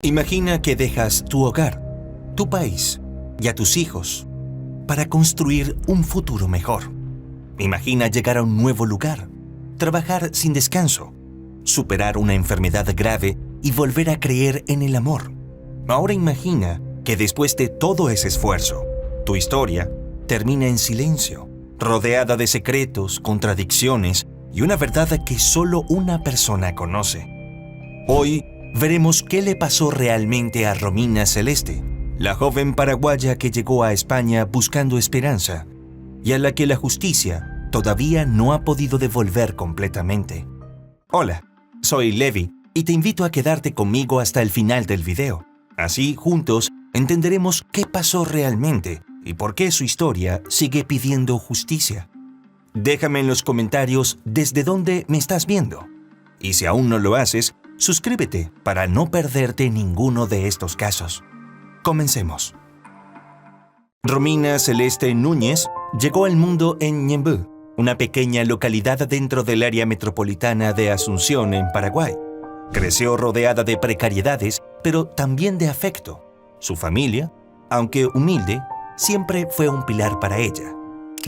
Imagina que dejas tu hogar, tu país y a tus hijos para construir un futuro mejor. Imagina llegar a un nuevo lugar, trabajar sin descanso, superar una enfermedad grave y volver a creer en el amor. Ahora imagina que después de todo ese esfuerzo, tu historia termina en silencio, rodeada de secretos, contradicciones y una verdad que solo una persona conoce. Hoy veremos qué le pasó realmente a Romina Celeste, la joven paraguaya que llegó a España buscando esperanza y a la que la justicia todavía no ha podido devolver completamente. Hola, soy Levi y te invito a quedarte conmigo hasta el final del video. Así, juntos, entenderemos qué pasó realmente y por qué su historia sigue pidiendo justicia. Déjame en los comentarios desde dónde me estás viendo. Y si aún no lo haces, suscríbete para no perderte ninguno de estos casos. Comencemos. Romina Celeste Núñez llegó al mundo en Ñemby, una pequeña localidad dentro del área metropolitana de Asunción, en Paraguay. Creció rodeada de precariedades, pero también de afecto. Su familia, aunque humilde, siempre fue un pilar para ella.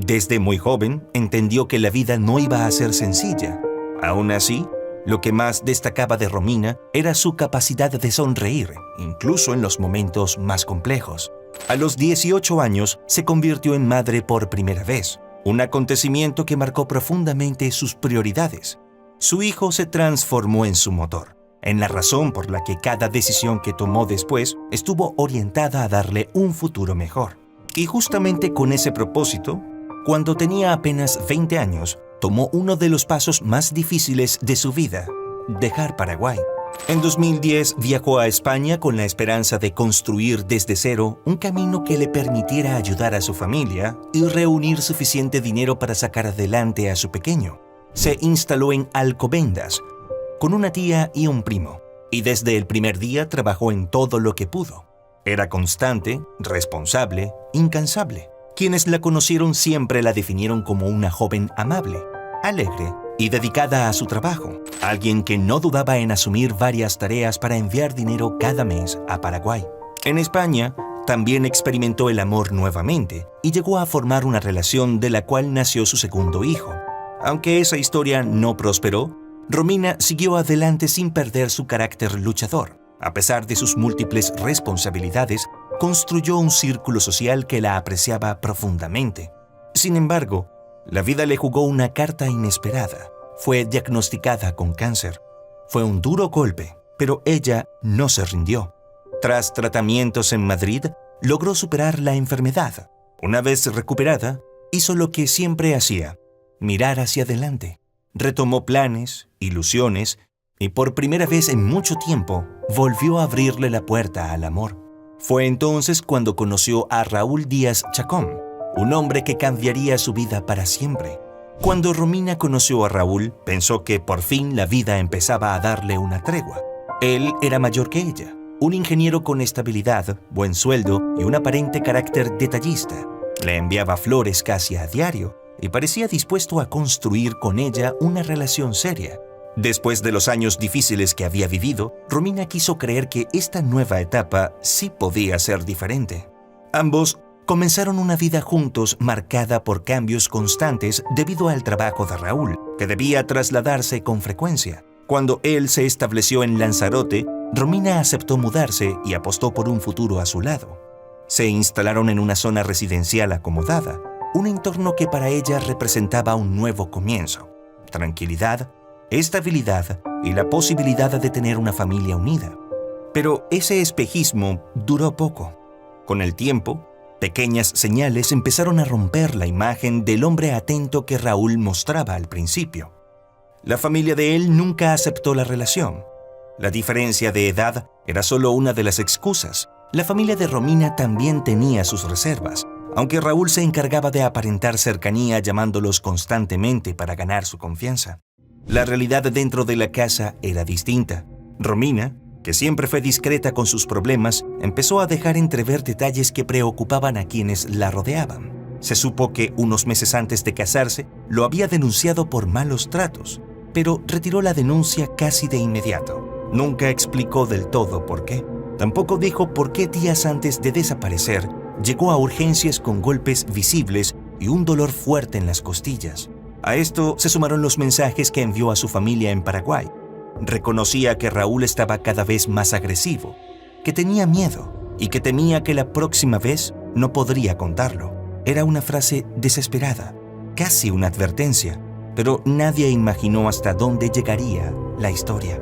Desde muy joven entendió que la vida no iba a ser sencilla. Aún así, lo que más destacaba de Romina era su capacidad de sonreír, incluso en los momentos más complejos. A los 18 años se convirtió en madre por primera vez, un acontecimiento que marcó profundamente sus prioridades. Su hijo se transformó en su motor, en la razón por la que cada decisión que tomó después estuvo orientada a darle un futuro mejor. Y justamente con ese propósito, cuando tenía apenas 20 años, tomó uno de los pasos más difíciles de su vida: dejar Paraguay. En 2010 viajó a España con la esperanza de construir desde cero un camino que le permitiera ayudar a su familia y reunir suficiente dinero para sacar adelante a su pequeño. Se instaló en Alcobendas con una tía y un primo, y desde el primer día trabajó en todo lo que pudo. Era constante, responsable, incansable. Quienes la conocieron siempre la definieron como una joven amable, alegre y dedicada a su trabajo, alguien que no dudaba en asumir varias tareas para enviar dinero cada mes a Paraguay. En España, también experimentó el amor nuevamente y llegó a formar una relación de la cual nació su segundo hijo. Aunque esa historia no prosperó, Romina siguió adelante sin perder su carácter luchador. A pesar de sus múltiples responsabilidades, construyó un círculo social que la apreciaba profundamente. Sin embargo, la vida le jugó una carta inesperada. Fue diagnosticada con cáncer. Fue un duro golpe, pero ella no se rindió. Tras tratamientos en Madrid, logró superar la enfermedad. Una vez recuperada, hizo lo que siempre hacía: mirar hacia adelante. Retomó planes, ilusiones, y por primera vez en mucho tiempo, volvió a abrirle la puerta al amor. Fue entonces cuando conoció a Raúl Díaz Chacón, un hombre que cambiaría su vida para siempre. Cuando Romina conoció a Raúl, pensó que por fin la vida empezaba a darle una tregua. Él era mayor que ella, un ingeniero con estabilidad, buen sueldo y un aparente carácter detallista. Le enviaba flores casi a diario y parecía dispuesto a construir con ella una relación seria. Después de los años difíciles que había vivido, Romina quiso creer que esta nueva etapa sí podía ser diferente. Ambos comenzaron una vida juntos marcada por cambios constantes debido al trabajo de Raúl, que debía trasladarse con frecuencia. Cuando él se estableció en Lanzarote, Romina aceptó mudarse y apostó por un futuro a su lado. Se instalaron en una zona residencial acomodada, un entorno que para ella representaba un nuevo comienzo: tranquilidad, estabilidad y la posibilidad de tener una familia unida. Pero ese espejismo duró poco. Con el tiempo, pequeñas señales empezaron a romper la imagen del hombre atento que Raúl mostraba al principio. La familia de él nunca aceptó la relación. La diferencia de edad era solo una de las excusas. La familia de Romina también tenía sus reservas, aunque Raúl se encargaba de aparentar cercanía llamándolos constantemente para ganar su confianza. La realidad dentro de la casa era distinta. Romina, que siempre fue discreta con sus problemas, empezó a dejar entrever detalles que preocupaban a quienes la rodeaban. Se supo que unos meses antes de casarse lo había denunciado por malos tratos, pero retiró la denuncia casi de inmediato. Nunca explicó del todo por qué. Tampoco dijo por qué días antes de desaparecer llegó a urgencias con golpes visibles y un dolor fuerte en las costillas. A esto se sumaron los mensajes que envió a su familia en Paraguay. Reconocía que Raúl estaba cada vez más agresivo, que tenía miedo y que temía que la próxima vez no podría contarlo. Era una frase desesperada, casi una advertencia, pero nadie imaginó hasta dónde llegaría la historia.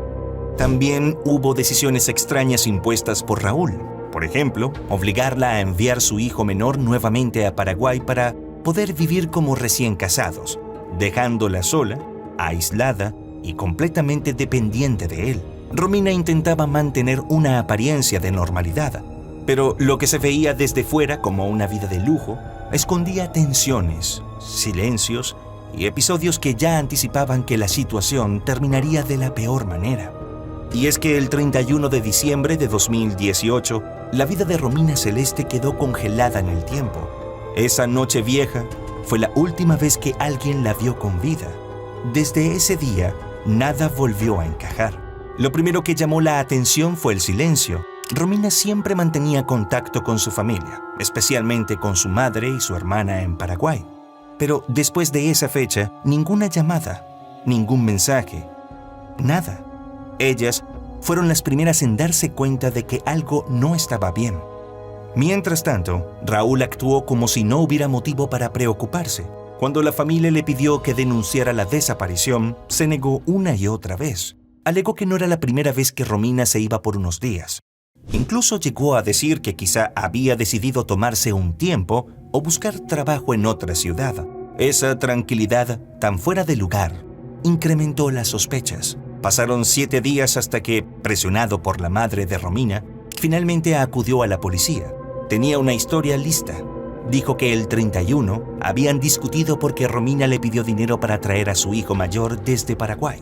También hubo decisiones extrañas impuestas por Raúl. Por ejemplo, obligarla a enviar su hijo menor nuevamente a Paraguay para poder vivir como recién casados, dejándola sola, aislada y completamente dependiente de él. Romina intentaba mantener una apariencia de normalidad, pero lo que se veía desde fuera como una vida de lujo escondía tensiones, silencios y episodios que ya anticipaban que la situación terminaría de la peor manera. Y es que el 31 de diciembre de 2018, la vida de Romina Celeste quedó congelada en el tiempo. Esa noche vieja fue la última vez que alguien la vio con vida. Desde ese día, nada volvió a encajar. Lo primero que llamó la atención fue el silencio. Romina siempre mantenía contacto con su familia, especialmente con su madre y su hermana en Paraguay. Pero después de esa fecha, ninguna llamada, ningún mensaje, nada. Ellas fueron las primeras en darse cuenta de que algo no estaba bien. Mientras tanto, Raúl actuó como si no hubiera motivo para preocuparse. Cuando la familia le pidió que denunciara la desaparición, se negó una y otra vez. Alegó que no era la primera vez que Romina se iba por unos días. Incluso llegó a decir que quizá había decidido tomarse un tiempo o buscar trabajo en otra ciudad. Esa tranquilidad tan fuera de lugar incrementó las sospechas. Pasaron 7 días hasta que, presionado por la madre de Romina, finalmente acudió a la policía. Tenía una historia lista. Dijo que el 31 habían discutido porque Romina le pidió dinero para traer a su hijo mayor desde Paraguay.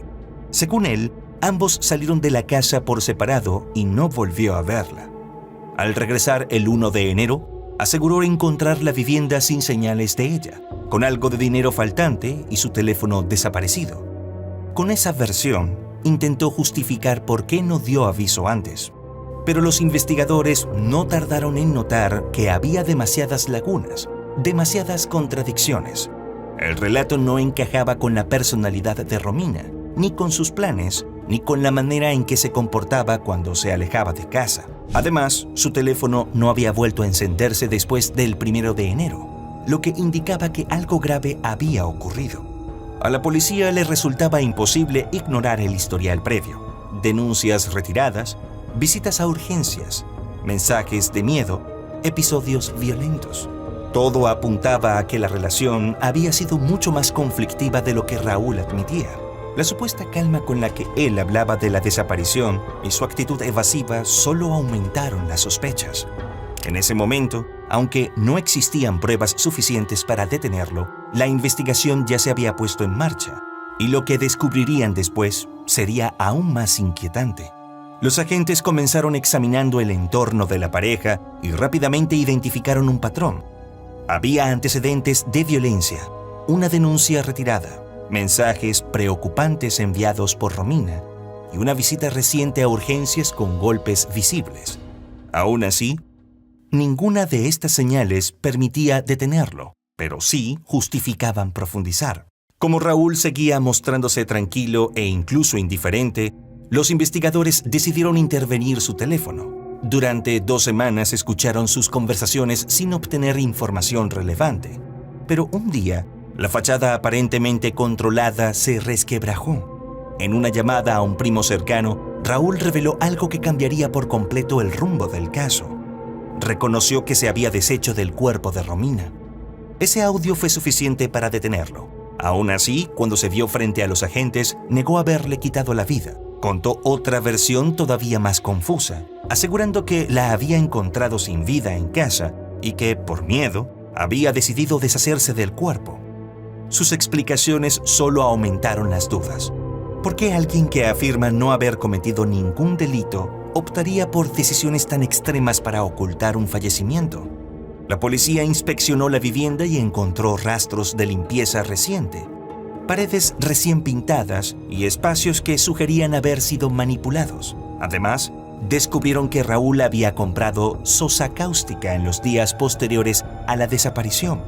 Según él, ambos salieron de la casa por separado y no volvió a verla. Al regresar el 1 de enero, aseguró encontrar la vivienda sin señales de ella, con algo de dinero faltante y su teléfono desaparecido. Con esa versión, intentó justificar por qué no dio aviso antes. Pero los investigadores no tardaron en notar que había demasiadas lagunas, demasiadas contradicciones. El relato no encajaba con la personalidad de Romina, ni con sus planes, ni con la manera en que se comportaba cuando se alejaba de casa. Además, su teléfono no había vuelto a encenderse después del 1 de enero, lo que indicaba que algo grave había ocurrido. A la policía le resultaba imposible ignorar el historial previo: denuncias retiradas, visitas a urgencias, mensajes de miedo, episodios violentos. Todo apuntaba a que la relación había sido mucho más conflictiva de lo que Raúl admitía. La supuesta calma con la que él hablaba de la desaparición y su actitud evasiva solo aumentaron las sospechas. En ese momento, aunque no existían pruebas suficientes para detenerlo, la investigación ya se había puesto en marcha, y lo que descubrirían después sería aún más inquietante. Los agentes comenzaron examinando el entorno de la pareja y rápidamente identificaron un patrón. Había antecedentes de violencia, una denuncia retirada, mensajes preocupantes enviados por Romina y una visita reciente a urgencias con golpes visibles. Aún así, ninguna de estas señales permitía detenerlo, pero sí justificaban profundizar. Como Raúl seguía mostrándose tranquilo e incluso indiferente, los investigadores decidieron intervenir su teléfono. Durante 2 semanas escucharon sus conversaciones sin obtener información relevante. Pero un día, la fachada aparentemente controlada se resquebrajó. En una llamada a un primo cercano, Raúl reveló algo que cambiaría por completo el rumbo del caso. Reconoció que se había deshecho del cuerpo de Romina. Ese audio fue suficiente para detenerlo. Aún así, cuando se vio frente a los agentes, negó haberle quitado la vida. Contó otra versión todavía más confusa, asegurando que la había encontrado sin vida en casa y que, por miedo, había decidido deshacerse del cuerpo. Sus explicaciones solo aumentaron las dudas. ¿Por qué alguien que afirma no haber cometido ningún delito optaría por decisiones tan extremas para ocultar un fallecimiento? La policía inspeccionó la vivienda y encontró rastros de limpieza reciente, paredes recién pintadas y espacios que sugerían haber sido manipulados. Además, descubrieron que Raúl había comprado sosa cáustica en los días posteriores a la desaparición,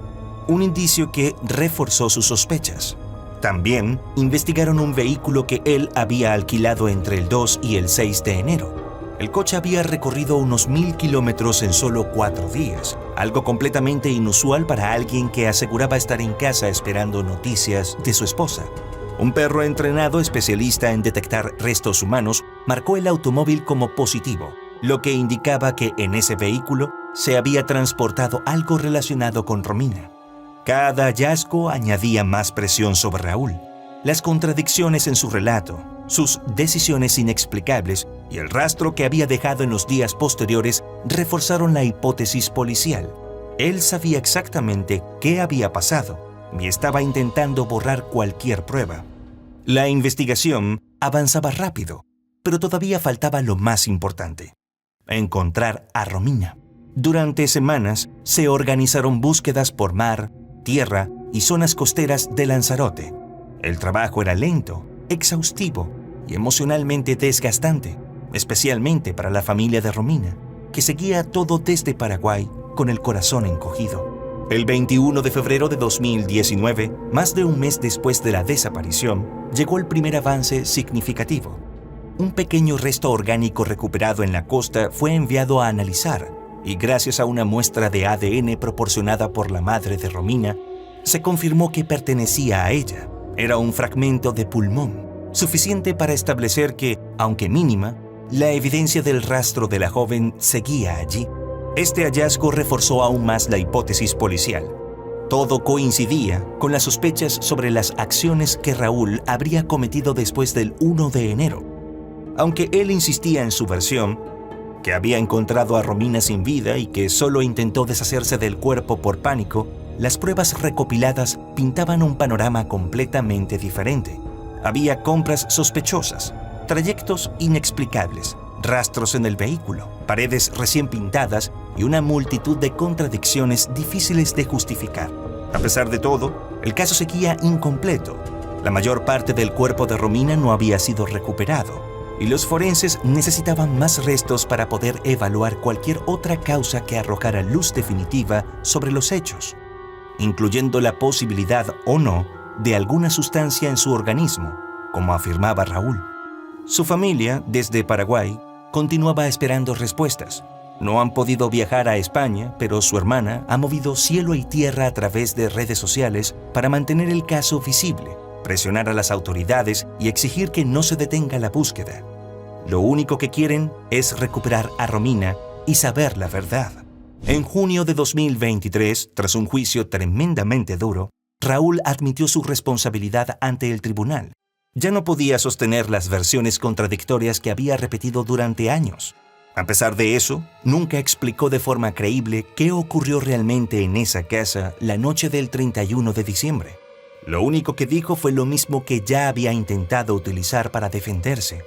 un indicio que reforzó sus sospechas. También investigaron un vehículo que él había alquilado entre el 2 y el 6 de enero. El coche había recorrido unos 1000 kilómetros en solo 4 días, algo completamente inusual para alguien que aseguraba estar en casa esperando noticias de su esposa. Un perro entrenado especialista en detectar restos humanos marcó el automóvil como positivo, lo que indicaba que en ese vehículo se había transportado algo relacionado con Romina. Cada hallazgo añadía más presión sobre Raúl. Las contradicciones en su relato, sus decisiones inexplicables y el rastro que había dejado en los días posteriores reforzaron la hipótesis policial. Él sabía exactamente qué había pasado y estaba intentando borrar cualquier prueba. La investigación avanzaba rápido, pero todavía faltaba lo más importante: encontrar a Romina. Durante semanas se organizaron búsquedas por mar, tierra y zonas costeras de Lanzarote. El trabajo era lento, exhaustivo y emocionalmente desgastante, especialmente para la familia de Romina, que seguía todo desde Paraguay con el corazón encogido. El 21 de febrero de 2019, más de un mes después de la desaparición, llegó el primer avance significativo. Un pequeño resto orgánico recuperado en la costa fue enviado a analizar y gracias a una muestra de ADN proporcionada por la madre de Romina, se confirmó que pertenecía a ella. Era un fragmento de pulmón, suficiente para establecer que, aunque mínima, la evidencia del rastro de la joven seguía allí. Este hallazgo reforzó aún más la hipótesis policial. Todo coincidía con las sospechas sobre las acciones que Raúl habría cometido después del 1 de enero. Aunque él insistía en su versión, que había encontrado a Romina sin vida y que solo intentó deshacerse del cuerpo por pánico, las pruebas recopiladas pintaban un panorama completamente diferente. Había compras sospechosas, trayectos inexplicables, rastros en el vehículo, paredes recién pintadas y una multitud de contradicciones difíciles de justificar. A pesar de todo, el caso seguía incompleto. La mayor parte del cuerpo de Romina no había sido recuperado, y los forenses necesitaban más restos para poder evaluar cualquier otra causa que arrojara luz definitiva sobre los hechos, incluyendo la posibilidad o no de alguna sustancia en su organismo, como afirmaba Raúl. Su familia, desde Paraguay, continuaba esperando respuestas. No han podido viajar a España, pero su hermana ha movido cielo y tierra a través de redes sociales para mantener el caso visible, presionar a las autoridades y exigir que no se detenga la búsqueda. Lo único que quieren es recuperar a Romina y saber la verdad. En junio de 2023, tras un juicio tremendamente duro, Raúl admitió su responsabilidad ante el tribunal. Ya no podía sostener las versiones contradictorias que había repetido durante años. A pesar de eso, nunca explicó de forma creíble qué ocurrió realmente en esa casa la noche del 31 de diciembre. Lo único que dijo fue lo mismo que ya había intentado utilizar para defenderse,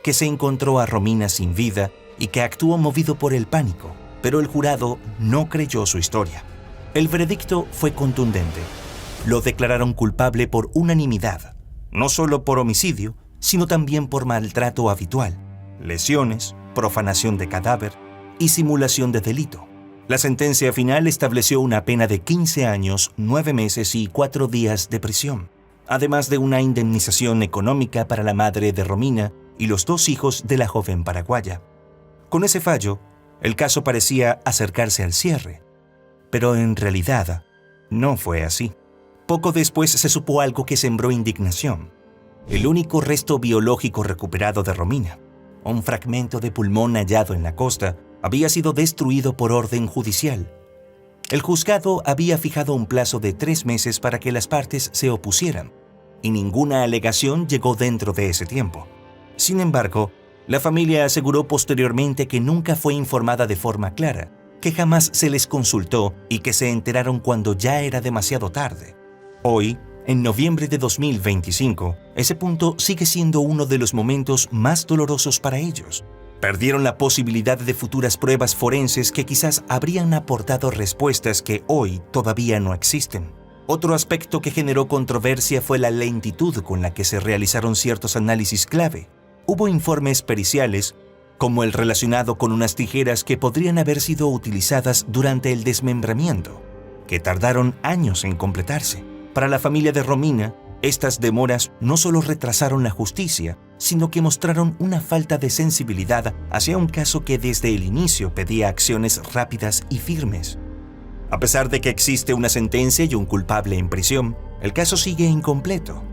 que se encontró a Romina sin vida y que actuó movido por el pánico, pero el jurado no creyó su historia. El veredicto fue contundente. Lo declararon culpable por unanimidad, no solo por homicidio, sino también por maltrato habitual, lesiones, profanación de cadáver y simulación de delito. La sentencia final estableció una pena de 15 años, 9 meses y 4 días de prisión, además de una indemnización económica para la madre de Romina y los 2 hijos de la joven paraguaya. Con ese fallo, el caso parecía acercarse al cierre, pero en realidad no fue así. Poco después se supo algo que sembró indignación. El único resto biológico recuperado de Romina, un fragmento de pulmón hallado en la costa, había sido destruido por orden judicial. El juzgado había fijado un plazo de 3 meses para que las partes se opusieran, y ninguna alegación llegó dentro de ese tiempo. Sin embargo, la familia aseguró posteriormente que nunca fue informada de forma clara, que jamás se les consultó y que se enteraron cuando ya era demasiado tarde. Hoy, en noviembre de 2025, ese punto sigue siendo uno de los momentos más dolorosos para ellos. Perdieron la posibilidad de futuras pruebas forenses que quizás habrían aportado respuestas que hoy todavía no existen. Otro aspecto que generó controversia fue la lentitud con la que se realizaron ciertos análisis clave. Hubo informes periciales, como el relacionado con unas tijeras que podrían haber sido utilizadas durante el desmembramiento, que tardaron años en completarse. Para la familia de Romina, estas demoras no solo retrasaron la justicia, sino que mostraron una falta de sensibilidad hacia un caso que desde el inicio pedía acciones rápidas y firmes. A pesar de que existe una sentencia y un culpable en prisión, el caso sigue incompleto.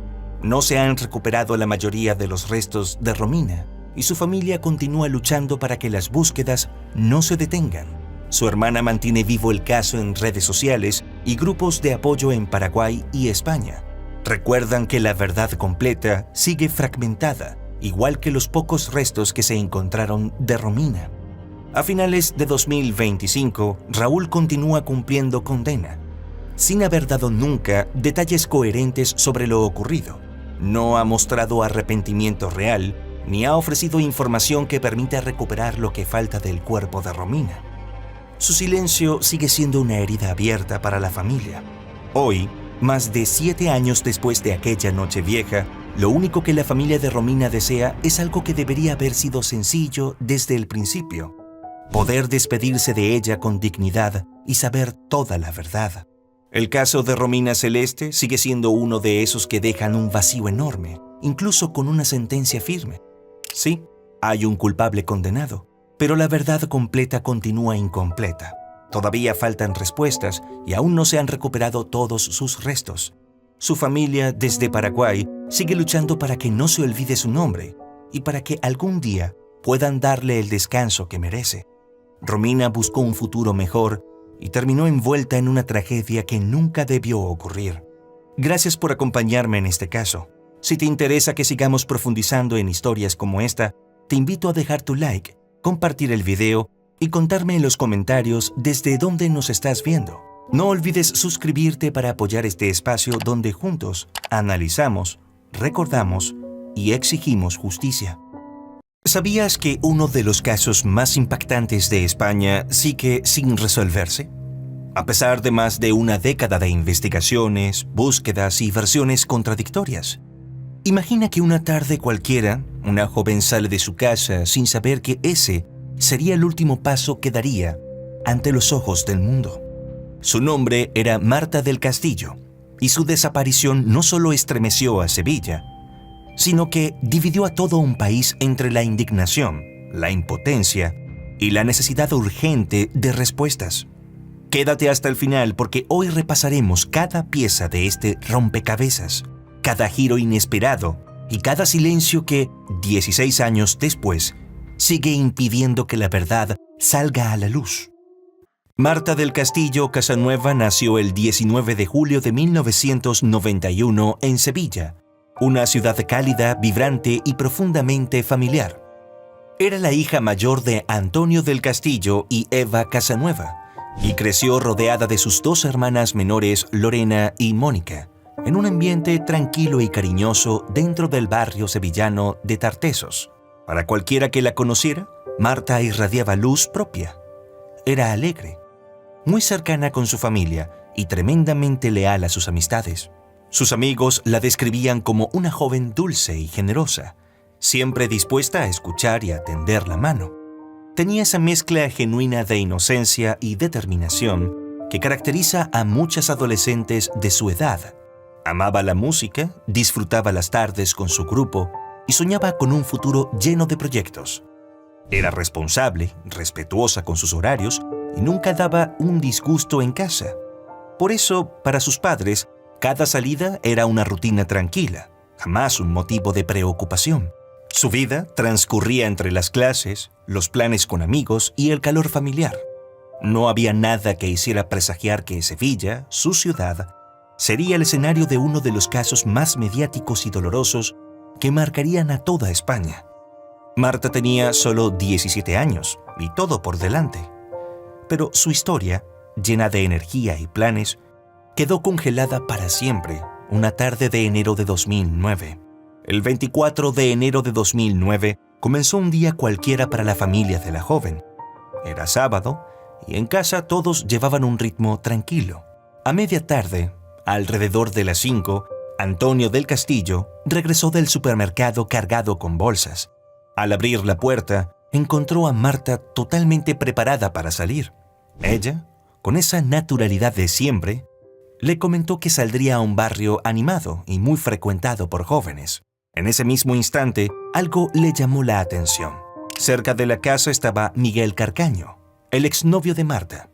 No se han recuperado la mayoría de los restos de Romina y su familia continúa luchando para que las búsquedas no se detengan. Su hermana mantiene vivo el caso en redes sociales y grupos de apoyo en Paraguay y España. Recuerdan que la verdad completa sigue fragmentada, igual que los pocos restos que se encontraron de Romina. A finales de 2025, Raúl continúa cumpliendo condena, sin haber dado nunca detalles coherentes sobre lo ocurrido. No ha mostrado arrepentimiento real, ni ha ofrecido información que permita recuperar lo que falta del cuerpo de Romina. Su silencio sigue siendo una herida abierta para la familia. Hoy, más de 7 años después de aquella noche vieja, lo único que la familia de Romina desea es algo que debería haber sido sencillo desde el principio: poder despedirse de ella con dignidad y saber toda la verdad. El caso de Romina Celeste sigue siendo uno de esos que dejan un vacío enorme, incluso con una sentencia firme. Sí, hay un culpable condenado, pero la verdad completa continúa incompleta. Todavía faltan respuestas y aún no se han recuperado todos sus restos. Su familia, desde Paraguay, sigue luchando para que no se olvide su nombre y para que algún día puedan darle el descanso que merece. Romina buscó un futuro mejor y terminó envuelta en una tragedia que nunca debió ocurrir. Gracias por acompañarme en este caso. Si te interesa que sigamos profundizando en historias como esta, te invito a dejar tu like, compartir el video y contarme en los comentarios desde dónde nos estás viendo. No olvides suscribirte para apoyar este espacio donde juntos analizamos, recordamos y exigimos justicia. ¿Sabías que uno de los casos más impactantes de España sigue sin resolverse? A pesar de más de una década de investigaciones, búsquedas y versiones contradictorias. Imagina que una tarde cualquiera, una joven sale de su casa sin saber que ese sería el último paso que daría ante los ojos del mundo. Su nombre era Marta del Castillo, y su desaparición no solo estremeció a Sevilla, sino que dividió a todo un país entre la indignación, la impotencia y la necesidad urgente de respuestas. Quédate hasta el final porque hoy repasaremos cada pieza de este rompecabezas, cada giro inesperado y cada silencio que, 16 años después, sigue impidiendo que la verdad salga a la luz. Marta del Castillo Casanueva nació el 19 de julio de 1991 en Sevilla, una ciudad cálida, vibrante y profundamente familiar. Era la hija mayor de Antonio del Castillo y Eva Casanueva, y creció rodeada de sus 2 hermanas menores, Lorena y Mónica, en un ambiente tranquilo y cariñoso dentro del barrio sevillano de Tartessos. Para cualquiera que la conociera, Marta irradiaba luz propia. Era alegre, muy cercana con su familia y tremendamente leal a sus amistades. Sus amigos la describían como una joven dulce y generosa, siempre dispuesta a escuchar y a tender la mano. Tenía esa mezcla genuina de inocencia y determinación que caracteriza a muchas adolescentes de su edad. Amaba la música, disfrutaba las tardes con su grupo y soñaba con un futuro lleno de proyectos. Era responsable, respetuosa con sus horarios y nunca daba un disgusto en casa. Por eso, para sus padres, cada salida era una rutina tranquila, jamás un motivo de preocupación. Su vida transcurría entre las clases, los planes con amigos y el calor familiar. No había nada que hiciera presagiar que Sevilla, su ciudad, sería el escenario de uno de los casos más mediáticos y dolorosos que marcarían a toda España. Marta tenía solo 17 años y todo por delante. Pero su historia, llena de energía y planes, quedó congelada para siempre una tarde de enero de 2009. El 24 de enero de 2009 comenzó un día cualquiera para la familia de la joven. Era sábado y en casa todos llevaban un ritmo tranquilo. A media tarde, alrededor de las 5, Antonio del Castillo regresó del supermercado cargado con bolsas. Al abrir la puerta, encontró a Marta totalmente preparada para salir. Ella, con esa naturalidad de siempre, le comentó que saldría a un barrio animado y muy frecuentado por jóvenes. En ese mismo instante, algo le llamó la atención. Cerca de la casa estaba Miguel Carcaño, el exnovio de Marta.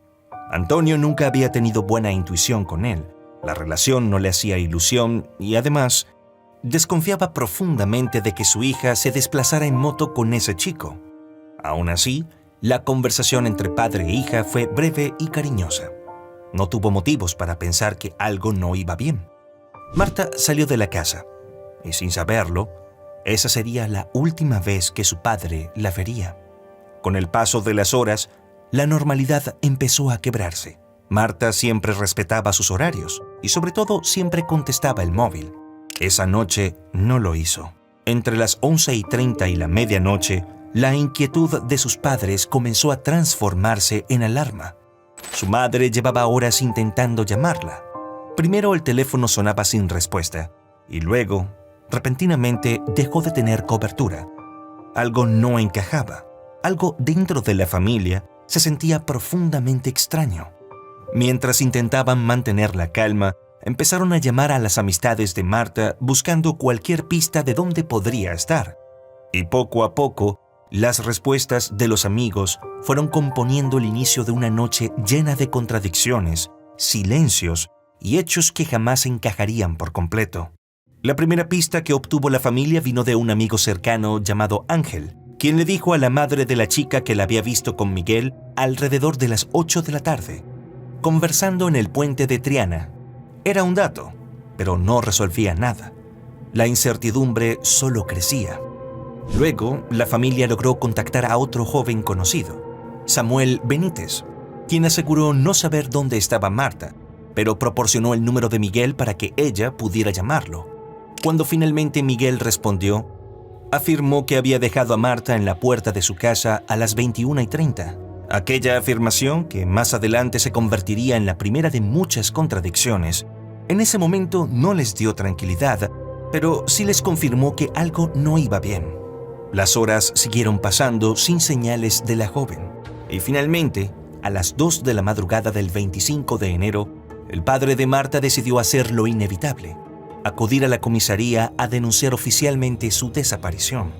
Antonio nunca había tenido buena intuición con él. La relación no le hacía ilusión y además desconfiaba profundamente de que su hija se desplazara en moto con ese chico. Aún así, la conversación entre padre e hija fue breve y cariñosa. No tuvo motivos para pensar que algo no iba bien. Marta salió de la casa y, sin saberlo, esa sería la última vez que su padre la vería. Con el paso de las horas, la normalidad empezó a quebrarse. Marta siempre respetaba sus horarios y sobre todo siempre contestaba el móvil. Esa noche no lo hizo. Entre las 11:30 y la medianoche, la inquietud de sus padres comenzó a transformarse en alarma. Su madre llevaba horas intentando llamarla. Primero el teléfono sonaba sin respuesta y luego, repentinamente, dejó de tener cobertura. Algo no encajaba. Algo dentro de la familia se sentía profundamente extraño. Mientras intentaban mantener la calma, empezaron a llamar a las amistades de Marta buscando cualquier pista de dónde podría estar. Y poco a poco, las respuestas de los amigos fueron componiendo el inicio de una noche llena de contradicciones, silencios y hechos que jamás encajarían por completo. La primera pista que obtuvo la familia vino de un amigo cercano llamado Ángel, quien le dijo a la madre de la chica que la había visto con Miguel alrededor de las 8 de la tarde, conversando en el puente de Triana. Era un dato, pero no resolvía nada. La incertidumbre solo crecía. Luego, la familia logró contactar a otro joven conocido, Samuel Benítez, quien aseguró no saber dónde estaba Marta, pero proporcionó el número de Miguel para que ella pudiera llamarlo. Cuando finalmente Miguel respondió, afirmó que había dejado a Marta en la puerta de su casa a las 21:30. Aquella afirmación, que más adelante se convertiría en la primera de muchas contradicciones, en ese momento no les dio tranquilidad, pero sí les confirmó que algo no iba bien. Las horas siguieron pasando sin señales de la joven, y finalmente, a las 2 de la madrugada del 25 de enero, el padre de Marta decidió hacer lo inevitable: acudir a la comisaría a denunciar oficialmente su desaparición.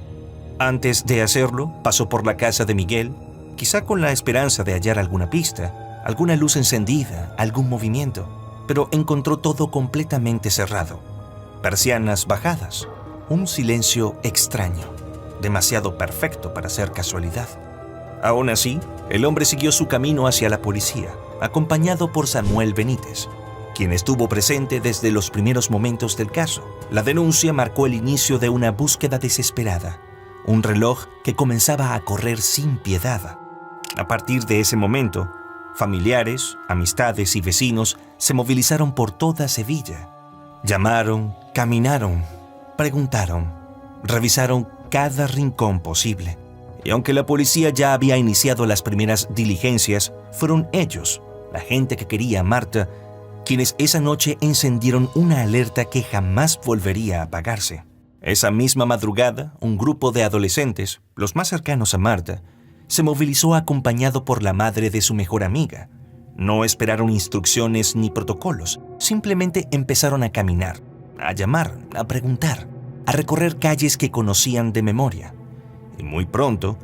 Antes de hacerlo, pasó por la casa de Miguel, quizá con la esperanza de hallar alguna pista, alguna luz encendida, algún movimiento, pero encontró todo completamente cerrado. Persianas bajadas, un silencio extraño, demasiado perfecto para ser casualidad. Aún así, el hombre siguió su camino hacia la policía, acompañado por Samuel Benítez, quien estuvo presente desde los primeros momentos del caso. La denuncia marcó el inicio de una búsqueda desesperada, un reloj que comenzaba a correr sin piedad. A partir de ese momento, familiares, amistades y vecinos se movilizaron por toda Sevilla. Llamaron, caminaron, preguntaron, revisaron cada rincón posible. Y aunque la policía ya había iniciado las primeras diligencias, fueron ellos, la gente que quería a Marta, quienes esa noche encendieron una alerta que jamás volvería a apagarse. Esa misma madrugada, un grupo de adolescentes, los más cercanos a Marta, se movilizó acompañado por la madre de su mejor amiga. No esperaron instrucciones ni protocolos, simplemente empezaron a caminar, a llamar, a preguntar, a recorrer calles que conocían de memoria. Y muy pronto,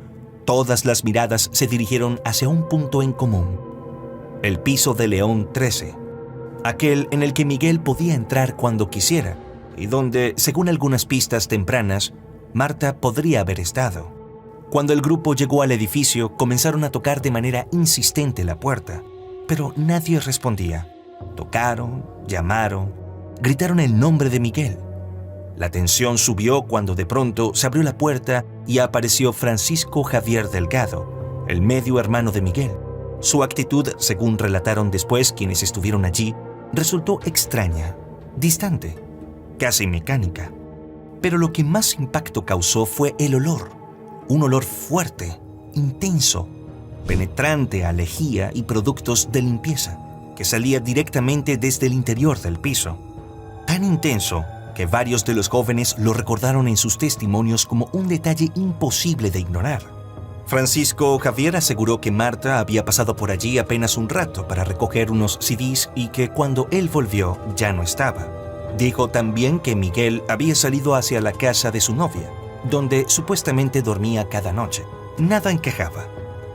todas las miradas se dirigieron hacia un punto en común: el piso de León 13, aquel en el que Miguel podía entrar cuando quisiera y donde, según algunas pistas tempranas, Marta podría haber estado. Cuando el grupo llegó al edificio, comenzaron a tocar de manera insistente la puerta, pero nadie respondía. Tocaron, llamaron, gritaron el nombre de Miguel. La tensión subió cuando de pronto se abrió la puerta y apareció Francisco Javier Delgado, el medio hermano de Miguel. Su actitud, según relataron después quienes estuvieron allí, resultó extraña, distante, casi mecánica. Pero lo que más impacto causó fue el olor. Un olor fuerte, intenso, penetrante a lejía y productos de limpieza, que salía directamente desde el interior del piso. Tan intenso que varios de los jóvenes lo recordaron en sus testimonios como un detalle imposible de ignorar. Francisco Javier aseguró que Marta había pasado por allí apenas un rato para recoger unos CDs y que cuando él volvió ya no estaba. Dijo también que Miguel había salido hacia la casa de su novia, donde supuestamente dormía cada noche. Nada encajaba,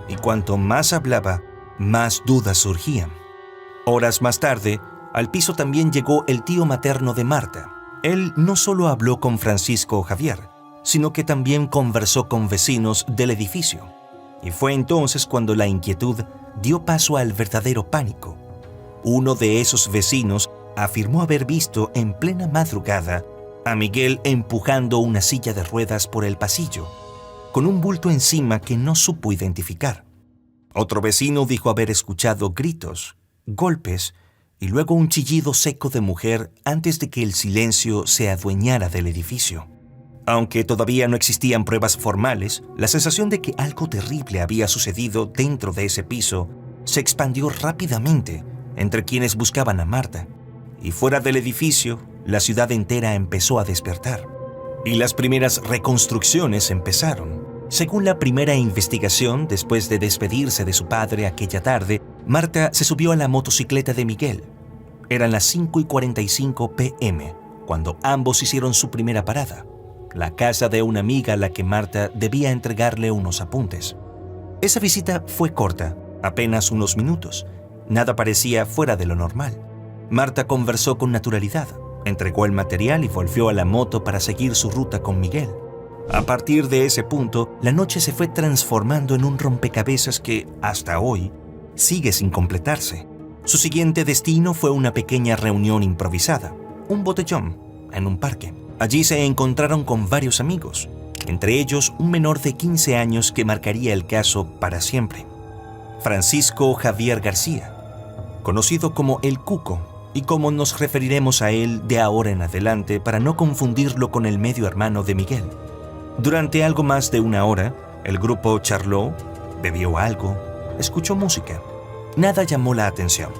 y cuanto más hablaba, más dudas surgían. Horas más tarde, al piso también llegó el tío materno de Marta. Él no solo habló con Francisco Javier, sino que también conversó con vecinos del edificio. Y fue entonces cuando la inquietud dio paso al verdadero pánico. Uno de esos vecinos afirmó haber visto en plena madrugada a Miguel empujando una silla de ruedas por el pasillo, con un bulto encima que no supo identificar. Otro vecino dijo haber escuchado gritos, golpes y luego un chillido seco de mujer antes de que el silencio se adueñara del edificio. Aunque todavía no existían pruebas formales, la sensación de que algo terrible había sucedido dentro de ese piso se expandió rápidamente entre quienes buscaban a Marta. Y fuera del edificio, la ciudad entera empezó a despertar. Y las primeras reconstrucciones empezaron. Según la primera investigación, después de despedirse de su padre aquella tarde, Marta se subió a la motocicleta de Miguel. Eran las 5:45 p.m. cuando ambos hicieron su primera parada, la casa de una amiga a la que Marta debía entregarle unos apuntes. Esa visita fue corta, apenas unos minutos. Nada parecía fuera de lo normal. Marta conversó con naturalidad, entregó el material y volvió a la moto para seguir su ruta con Miguel. A partir de ese punto, la noche se fue transformando en un rompecabezas que, hasta hoy, sigue sin completarse. Su siguiente destino fue una pequeña reunión improvisada, un botellón, en un parque. Allí se encontraron con varios amigos, entre ellos un menor de 15 años que marcaría el caso para siempre. Francisco Javier García, conocido como el Cuco, y como nos referiremos a él de ahora en adelante para no confundirlo con el medio hermano de Miguel. Durante algo más de una hora, el grupo charló, bebió algo, escuchó música. Nada llamó la atención.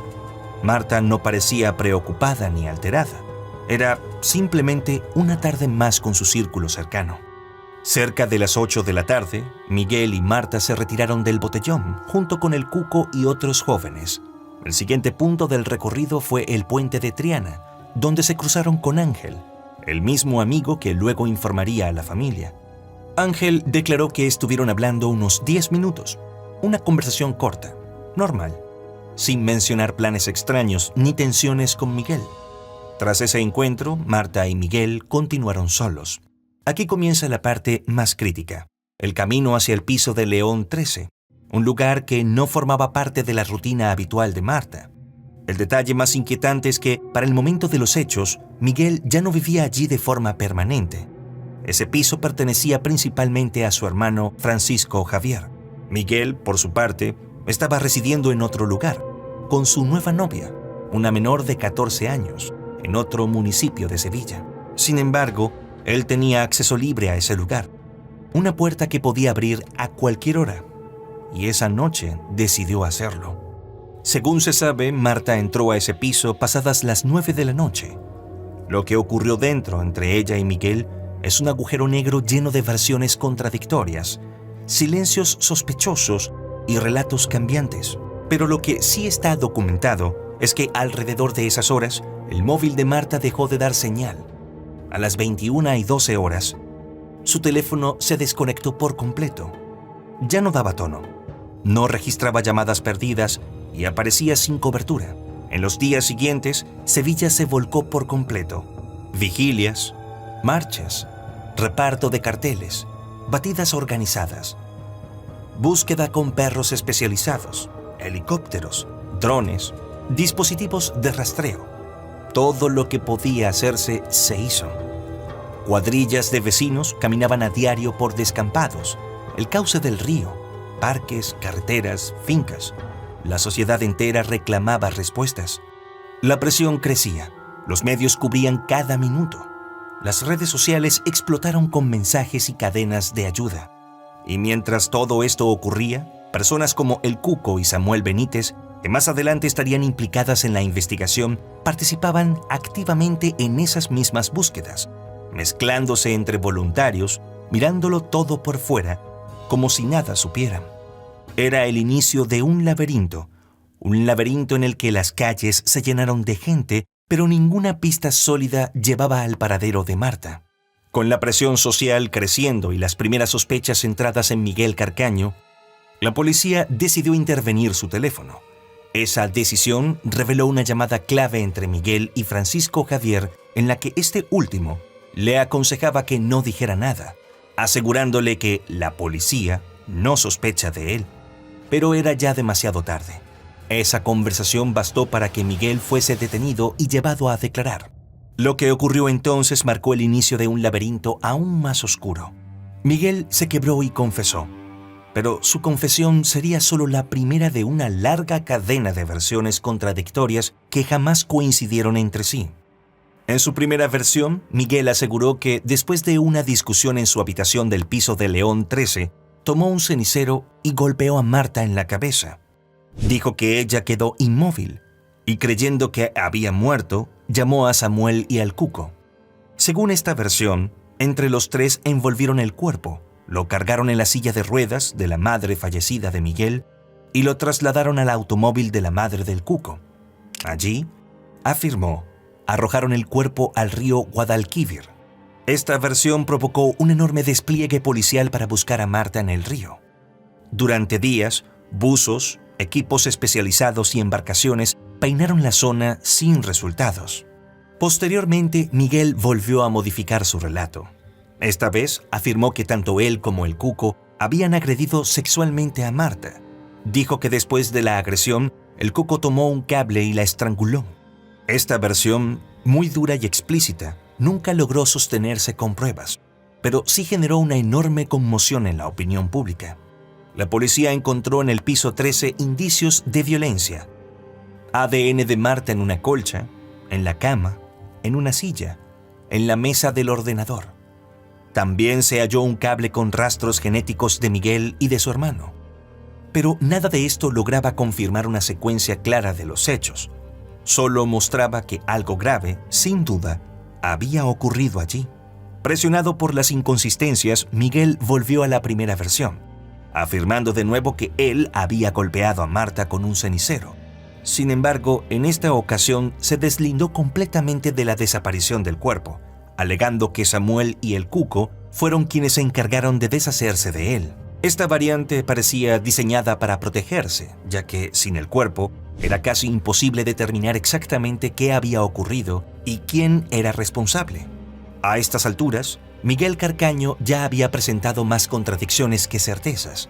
Marta no parecía preocupada ni alterada. Era simplemente una tarde más con su círculo cercano. Cerca de las 8 de la tarde, Miguel y Marta se retiraron del botellón, junto con el Cuco y otros jóvenes. El siguiente punto del recorrido fue el puente de Triana, donde se cruzaron con Ángel, el mismo amigo que luego informaría a la familia. Ángel declaró que estuvieron hablando unos 10 minutos, una conversación corta, normal, sin mencionar planes extraños ni tensiones con Miguel. Tras ese encuentro, Marta y Miguel continuaron solos. Aquí comienza la parte más crítica, el camino hacia el piso de León 13, un lugar que no formaba parte de la rutina habitual de Marta. El detalle más inquietante es que, para el momento de los hechos, Miguel ya no vivía allí de forma permanente. Ese piso pertenecía principalmente a su hermano Francisco Javier. Miguel, por su parte, estaba residiendo en otro lugar, con su nueva novia, una menor de 14 años, en otro municipio de Sevilla. Sin embargo, él tenía acceso libre a ese lugar, una puerta que podía abrir a cualquier hora, y esa noche decidió hacerlo. Según se sabe, Marta entró a ese piso pasadas las 9 de la noche. Lo que ocurrió dentro entre ella y Miguel es un agujero negro lleno de versiones contradictorias, silencios sospechosos y relatos cambiantes. Pero lo que sí está documentado es que alrededor de esas horas, el móvil de Marta dejó de dar señal. A las 21:12, su teléfono se desconectó por completo. Ya no daba tono, no registraba llamadas perdidas y aparecía sin cobertura. En los días siguientes, Sevilla se volcó por completo. Vigilias, marchas, reparto de carteles, batidas organizadas, búsqueda con perros especializados, helicópteros, drones, dispositivos de rastreo. Todo lo que podía hacerse se hizo. Cuadrillas de vecinos caminaban a diario por descampados, el cauce del río, parques, carreteras, fincas. La sociedad entera reclamaba respuestas. La presión crecía. Los medios cubrían cada minuto. Las redes sociales explotaron con mensajes y cadenas de ayuda. Y mientras todo esto ocurría, personas como el Cuco y Samuel Benítez, que más adelante estarían implicadas en la investigación, participaban activamente en esas mismas búsquedas, mezclándose entre voluntarios, mirándolo todo por fuera como si nada supieran. Era el inicio de un laberinto en el que las calles se llenaron de gente, pero ninguna pista sólida llevaba al paradero de Marta. Con la presión social creciendo y las primeras sospechas centradas en Miguel Carcaño, la policía decidió intervenir su teléfono. Esa decisión reveló una llamada clave entre Miguel y Francisco Javier en la que este último le aconsejaba que no dijera nada, asegurándole que la policía no sospecha de él. Pero era ya demasiado tarde. Esa conversación bastó para que Miguel fuese detenido y llevado a declarar. Lo que ocurrió entonces marcó el inicio de un laberinto aún más oscuro. Miguel se quebró y confesó, pero su confesión sería solo la primera de una larga cadena de versiones contradictorias que jamás coincidieron entre sí. En su primera versión, Miguel aseguró que después de una discusión en su habitación del piso de León 13, tomó un cenicero y golpeó a Marta en la cabeza. Dijo que ella quedó inmóvil y, creyendo que había muerto, llamó a Samuel y al Cuco. Según esta versión, entre los tres envolvieron el cuerpo, lo cargaron en la silla de ruedas de la madre fallecida de Miguel y lo trasladaron al automóvil de la madre del Cuco. Allí, afirmó, arrojaron el cuerpo al río Guadalquivir. Esta versión provocó un enorme despliegue policial para buscar a Marta en el río. Durante días, buzos, equipos especializados y embarcaciones peinaron la zona sin resultados. Posteriormente, Miguel volvió a modificar su relato. Esta vez afirmó que tanto él como el Cuco habían agredido sexualmente a Marta. Dijo que después de la agresión, el Cuco tomó un cable y la estranguló. Esta versión, muy dura y explícita, nunca logró sostenerse con pruebas, pero sí generó una enorme conmoción en la opinión pública. La policía encontró en el piso 13 indicios de violencia. ADN de Marta en una colcha, en la cama, en una silla, en la mesa del ordenador. También se halló un cable con rastros genéticos de Miguel y de su hermano. Pero nada de esto lograba confirmar una secuencia clara de los hechos. Solo mostraba que algo grave, sin duda, había ocurrido allí. Presionado por las inconsistencias, Miguel volvió a la primera versión, afirmando de nuevo que él había golpeado a Marta con un cenicero. Sin embargo, en esta ocasión se deslindó completamente de la desaparición del cuerpo, alegando que Samuel y el Cuco fueron quienes se encargaron de deshacerse de él. Esta variante parecía diseñada para protegerse, ya que, sin el cuerpo, era casi imposible determinar exactamente qué había ocurrido y quién era responsable. A estas alturas, Miguel Carcaño ya había presentado más contradicciones que certezas.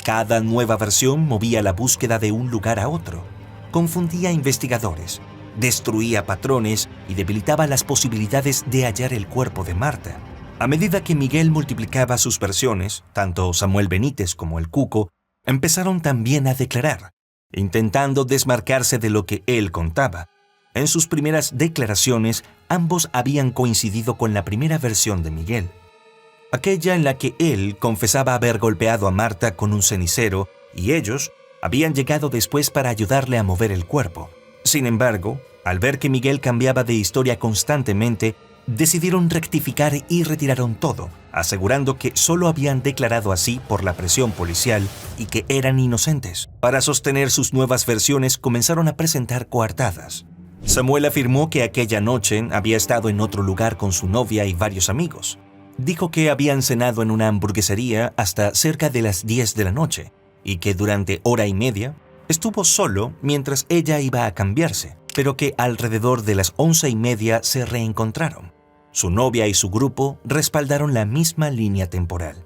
Cada nueva versión movía la búsqueda de un lugar a otro, confundía investigadores, destruía patrones y debilitaba las posibilidades de hallar el cuerpo de Marta. A medida que Miguel multiplicaba sus versiones, tanto Samuel Benítez como el Cuco empezaron también a declarar, intentando desmarcarse de lo que él contaba. En sus primeras declaraciones, ambos habían coincidido con la primera versión de Miguel, aquella en la que él confesaba haber golpeado a Marta con un cenicero y ellos habían llegado después para ayudarle a mover el cuerpo. Sin embargo, al ver que Miguel cambiaba de historia constantemente, decidieron rectificar y retiraron todo, asegurando que solo habían declarado así por la presión policial y que eran inocentes. Para sostener sus nuevas versiones, comenzaron a presentar coartadas. Samuel afirmó que aquella noche había estado en otro lugar con su novia y varios amigos. Dijo que habían cenado en una hamburguesería hasta cerca de las 10 de la noche y que durante hora y media estuvo solo mientras ella iba a cambiarse, pero que alrededor de las 11:30 se reencontraron. Su novia y su grupo respaldaron la misma línea temporal.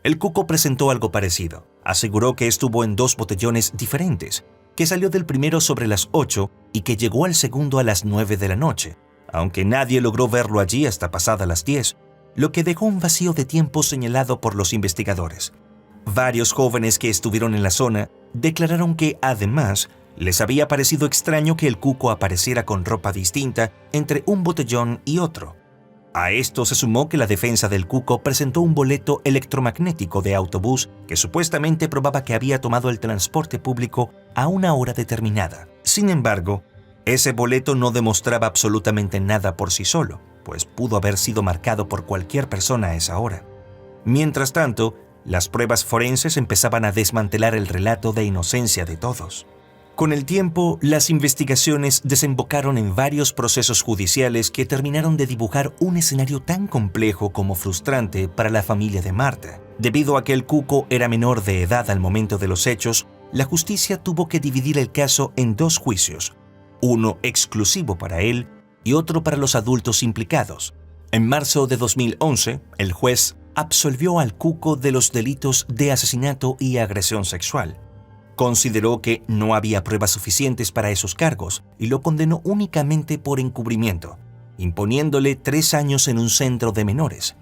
El Cuco presentó algo parecido. Aseguró que estuvo en 2 botellones diferentes, que salió del primero sobre las 8 y que llegó al segundo a las 9 de la noche, aunque nadie logró verlo allí hasta pasadas las 10, lo que dejó un vacío de tiempo señalado por los investigadores. Varios jóvenes que estuvieron en la zona declararon que, además, les había parecido extraño que el Cuco apareciera con ropa distinta entre un botellón y otro. A esto se sumó que la defensa del Cuco presentó un boleto electromagnético de autobús que supuestamente probaba que había tomado el transporte público a una hora determinada. Sin embargo, ese boleto no demostraba absolutamente nada por sí solo, pues pudo haber sido marcado por cualquier persona a esa hora. Mientras tanto, las pruebas forenses empezaban a desmantelar el relato de inocencia de todos. Con el tiempo, las investigaciones desembocaron en varios procesos judiciales que terminaron de dibujar un escenario tan complejo como frustrante para la familia de Marta. Debido a que el cuco era menor de edad al momento de los hechos, la justicia tuvo que dividir el caso en dos juicios, uno exclusivo para él y otro para los adultos implicados. En marzo de 2011, el juez absolvió al cuco de los delitos de asesinato y agresión sexual. Consideró que no había pruebas suficientes para esos cargos y lo condenó únicamente por encubrimiento, imponiéndole 3 años en un centro de menores.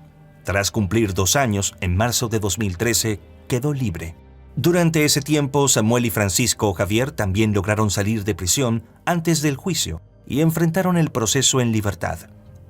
Tras cumplir 2 años, en marzo de 2013, quedó libre. Durante ese tiempo, Samuel y Francisco Javier también lograron salir de prisión antes del juicio y enfrentaron el proceso en libertad.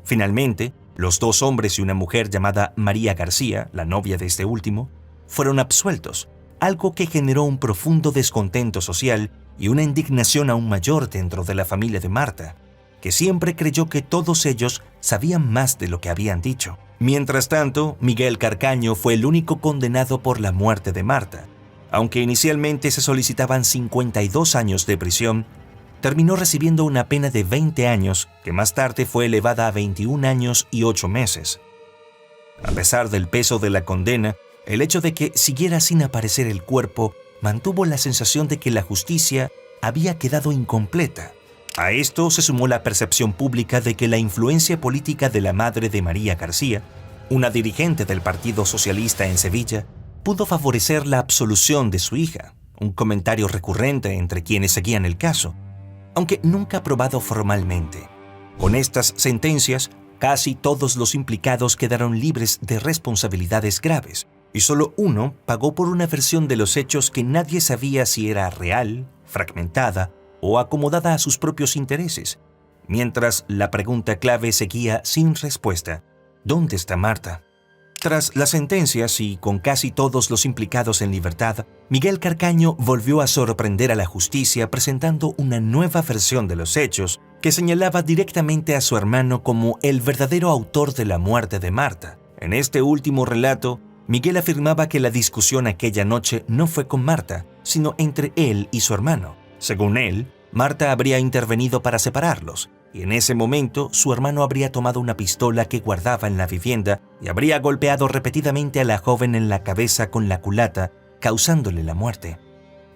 Finalmente, los 2 hombres y una mujer llamada María García, la novia de este último, fueron absueltos, algo que generó un profundo descontento social y una indignación aún mayor dentro de la familia de Marta, que siempre creyó que todos ellos sabían más de lo que habían dicho. Mientras tanto, Miguel Carcaño fue el único condenado por la muerte de Marta. Aunque inicialmente se solicitaban 52 años de prisión, terminó recibiendo una pena de 20 años que más tarde fue elevada a 21 años y 8 meses. A pesar del peso de la condena, el hecho de que siguiera sin aparecer el cuerpo mantuvo la sensación de que la justicia había quedado incompleta. A esto se sumó la percepción pública de que la influencia política de la madre de María García, una dirigente del Partido Socialista en Sevilla, pudo favorecer la absolución de su hija, un comentario recurrente entre quienes seguían el caso, aunque nunca probado formalmente. Con estas sentencias, casi todos los implicados quedaron libres de responsabilidades graves, y solo uno pagó por una versión de los hechos que nadie sabía si era real, fragmentada o acomodada a sus propios intereses, mientras la pregunta clave seguía sin respuesta: ¿dónde está Marta? Tras las sentencias y con casi todos los implicados en libertad, Miguel Carcaño volvió a sorprender a la justicia presentando una nueva versión de los hechos que señalaba directamente a su hermano como el verdadero autor de la muerte de Marta. En este último relato, Miguel afirmaba que la discusión aquella noche no fue con Marta, sino entre él y su hermano. Según él, Marta habría intervenido para separarlos, y en ese momento su hermano habría tomado una pistola que guardaba en la vivienda y habría golpeado repetidamente a la joven en la cabeza con la culata, causándole la muerte.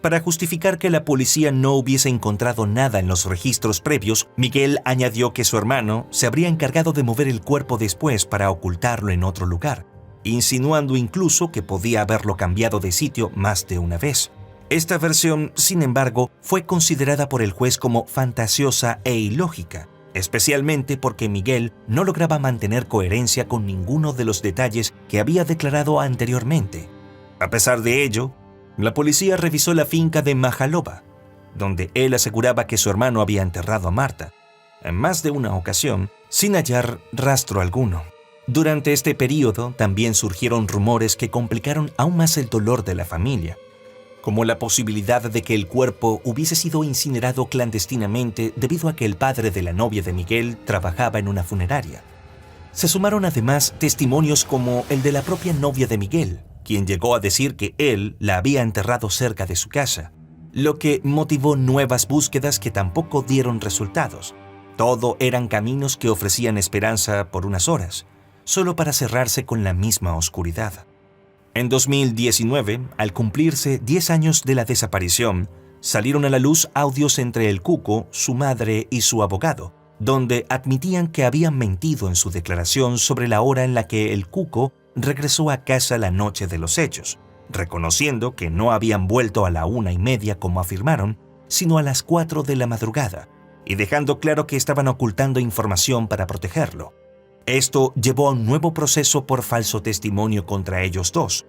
Para justificar que la policía no hubiese encontrado nada en los registros previos, Miguel añadió que su hermano se habría encargado de mover el cuerpo después para ocultarlo en otro lugar, insinuando incluso que podía haberlo cambiado de sitio más de una vez. Esta versión, sin embargo, fue considerada por el juez como fantasiosa e ilógica, especialmente porque Miguel no lograba mantener coherencia con ninguno de los detalles que había declarado anteriormente. A pesar de ello, la policía revisó la finca de Majaloba, donde él aseguraba que su hermano había enterrado a Marta, en más de una ocasión, sin hallar rastro alguno. Durante este período también surgieron rumores que complicaron aún más el dolor de la familia, como la posibilidad de que el cuerpo hubiese sido incinerado clandestinamente debido a que el padre de la novia de Miguel trabajaba en una funeraria. Se sumaron además testimonios como el de la propia novia de Miguel, quien llegó a decir que él la había enterrado cerca de su casa, lo que motivó nuevas búsquedas que tampoco dieron resultados. Todo eran caminos que ofrecían esperanza por unas horas, solo para cerrarse con la misma oscuridad. En 2019, al cumplirse 10 años de la desaparición, salieron a la luz audios entre el cuco, su madre y su abogado, donde admitían que habían mentido en su declaración sobre la hora en la que el cuco regresó a casa la noche de los hechos, reconociendo que no habían vuelto a la 1:30 como afirmaron, sino a las 4 de la madrugada, y dejando claro que estaban ocultando información para protegerlo. Esto llevó a un nuevo proceso por falso testimonio contra ellos dos,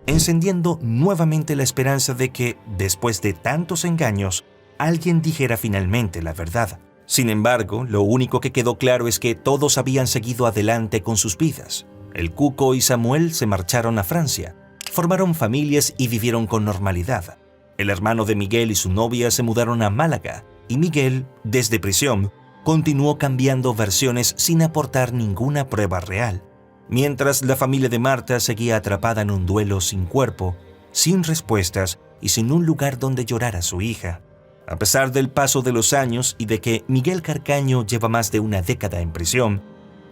encendiendo nuevamente la esperanza de que, después de tantos engaños, alguien dijera finalmente la verdad. Sin embargo, lo único que quedó claro es que todos habían seguido adelante con sus vidas. El cuco y Samuel se marcharon a Francia, formaron familias y vivieron con normalidad. El hermano de Miguel y su novia se mudaron a Málaga, y Miguel, desde prisión, continuó cambiando versiones sin aportar ninguna prueba real. mientras la familia de Marta seguía atrapada en un duelo sin cuerpo, sin respuestas y sin un lugar donde llorar a su hija. A pesar del paso de los años y de que Miguel Carcaño lleva más de una década en prisión,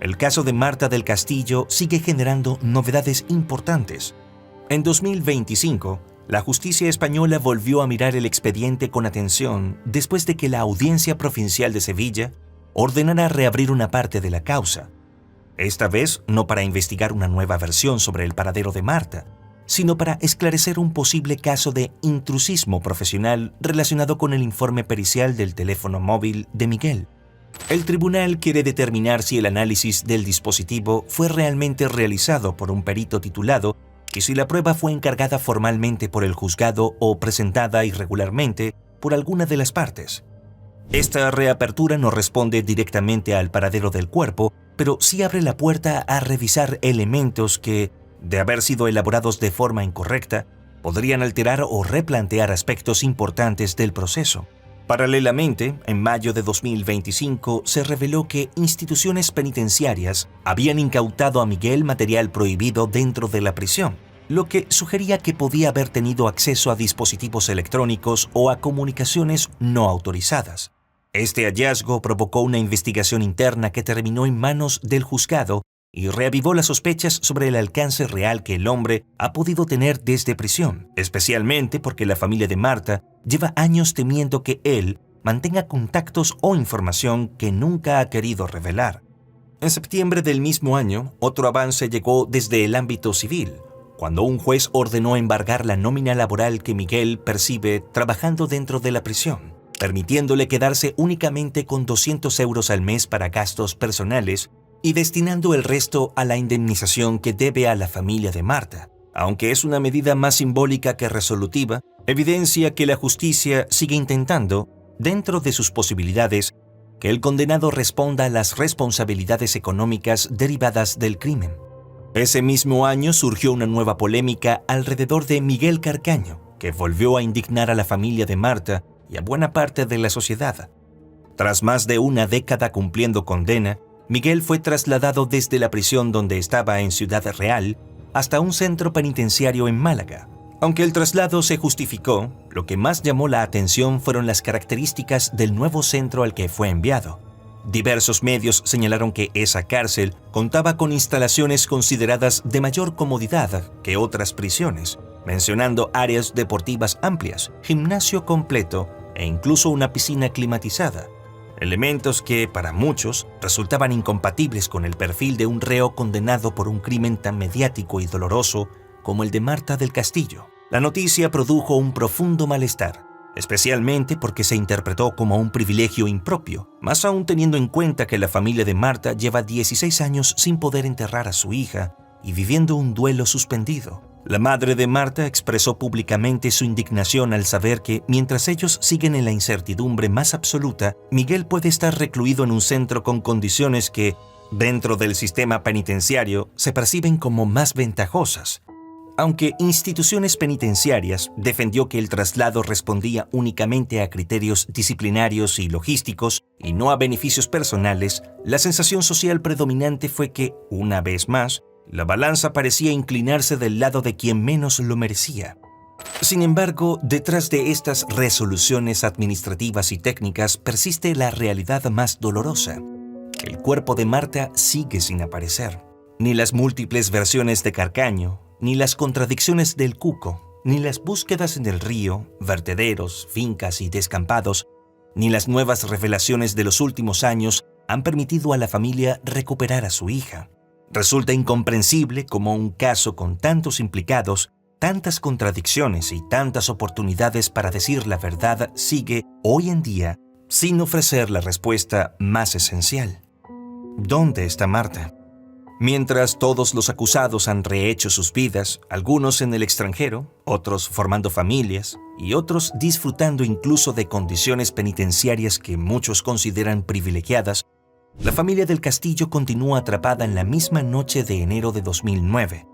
el caso de Marta del Castillo sigue generando novedades importantes. En 2025, la justicia española volvió a mirar el expediente con atención después de que la Audiencia Provincial de Sevilla ordenara reabrir una parte de la causa. Esta vez no para investigar una nueva versión sobre el paradero de Marta, sino para esclarecer un posible caso de intrusismo profesional relacionado con el informe pericial del teléfono móvil de Miguel. El tribunal quiere determinar si el análisis del dispositivo fue realmente realizado por un perito titulado y si la prueba fue encargada formalmente por el juzgado o presentada irregularmente por alguna de las partes. Esta reapertura no responde directamente al paradero del cuerpo, pero sí abre la puerta a revisar elementos que, de haber sido elaborados de forma incorrecta, podrían alterar o replantear aspectos importantes del proceso. Paralelamente, en mayo de 2025 se reveló que instituciones penitenciarias habían incautado a Miguel material prohibido dentro de la prisión, lo que sugería que podía haber tenido acceso a dispositivos electrónicos o a comunicaciones no autorizadas. Este hallazgo provocó una investigación interna que terminó en manos del juzgado y reavivó las sospechas sobre el alcance real que el hombre ha podido tener desde prisión, especialmente porque la familia de Marta lleva años temiendo que él mantenga contactos o información que nunca ha querido revelar. En septiembre del mismo año, otro avance llegó desde el ámbito civil, cuando un juez ordenó embargar la nómina laboral que Miguel percibe trabajando dentro de la prisión, permitiéndole quedarse únicamente con 200 euros al mes para gastos personales y destinando el resto a la indemnización que debe a la familia de Marta. Aunque es una medida más simbólica que resolutiva, evidencia que la justicia sigue intentando, dentro de sus posibilidades, que el condenado responda a las responsabilidades económicas derivadas del crimen. Ese mismo año surgió una nueva polémica alrededor de Miguel Carcaño, que volvió a indignar a la familia de Marta y a buena parte de la sociedad. Tras más de una década cumpliendo condena, Miguel fue trasladado desde la prisión donde estaba en Ciudad Real hasta un centro penitenciario en Málaga. Aunque el traslado se justificó, lo que más llamó la atención fueron las características del nuevo centro al que fue enviado. Diversos medios señalaron que esa cárcel contaba con instalaciones consideradas de mayor comodidad que otras prisiones, mencionando áreas deportivas amplias, gimnasio completo e incluso una piscina climatizada. Elementos que, para muchos, resultaban incompatibles con el perfil de un reo condenado por un crimen tan mediático y doloroso como el de Marta del Castillo. La noticia produjo un profundo malestar, especialmente porque se interpretó como un privilegio impropio, más aún teniendo en cuenta que la familia de Marta lleva 16 años sin poder enterrar a su hija y viviendo un duelo suspendido. La madre de Marta expresó públicamente su indignación al saber que, mientras ellos siguen en la incertidumbre más absoluta, Miguel puede estar recluido en un centro con condiciones que, dentro del sistema penitenciario, se perciben como más ventajosas. Aunque Instituciones Penitenciarias defendió que el traslado respondía únicamente a criterios disciplinarios y logísticos y no a beneficios personales, la sensación social predominante fue que, una vez más, la balanza parecía inclinarse del lado de quien menos lo merecía. Sin embargo, detrás de estas resoluciones administrativas y técnicas persiste la realidad más dolorosa. El cuerpo de Marta sigue sin aparecer. Ni las múltiples versiones de Carcaño, ni las contradicciones del Cuco, ni las búsquedas en el río, vertederos, fincas y descampados, ni las nuevas revelaciones de los últimos años han permitido a la familia recuperar a su hija. Resulta incomprensible cómo un caso con tantos implicados, tantas contradicciones y tantas oportunidades para decir la verdad sigue, hoy en día, sin ofrecer la respuesta más esencial. ¿Dónde está Marta? Mientras todos los acusados han rehecho sus vidas, algunos en el extranjero, otros formando familias y otros disfrutando incluso de condiciones penitenciarias que muchos consideran privilegiadas, la familia del Castillo continúa atrapada en la misma noche de enero de 2009,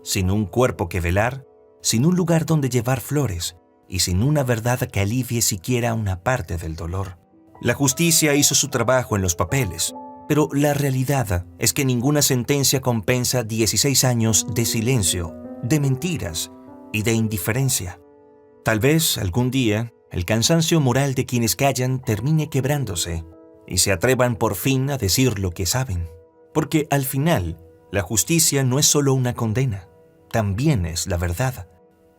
sin un cuerpo que velar, sin un lugar donde llevar flores y sin una verdad que alivie siquiera una parte del dolor. La justicia hizo su trabajo en los papeles, Pero la realidad es que ninguna sentencia compensa 16 años de silencio, de mentiras y de indiferencia. Tal vez algún día el cansancio moral de quienes callan termine quebrándose y se atrevan por fin a decir lo que saben. Porque al final, la justicia no es solo una condena, también es la verdad.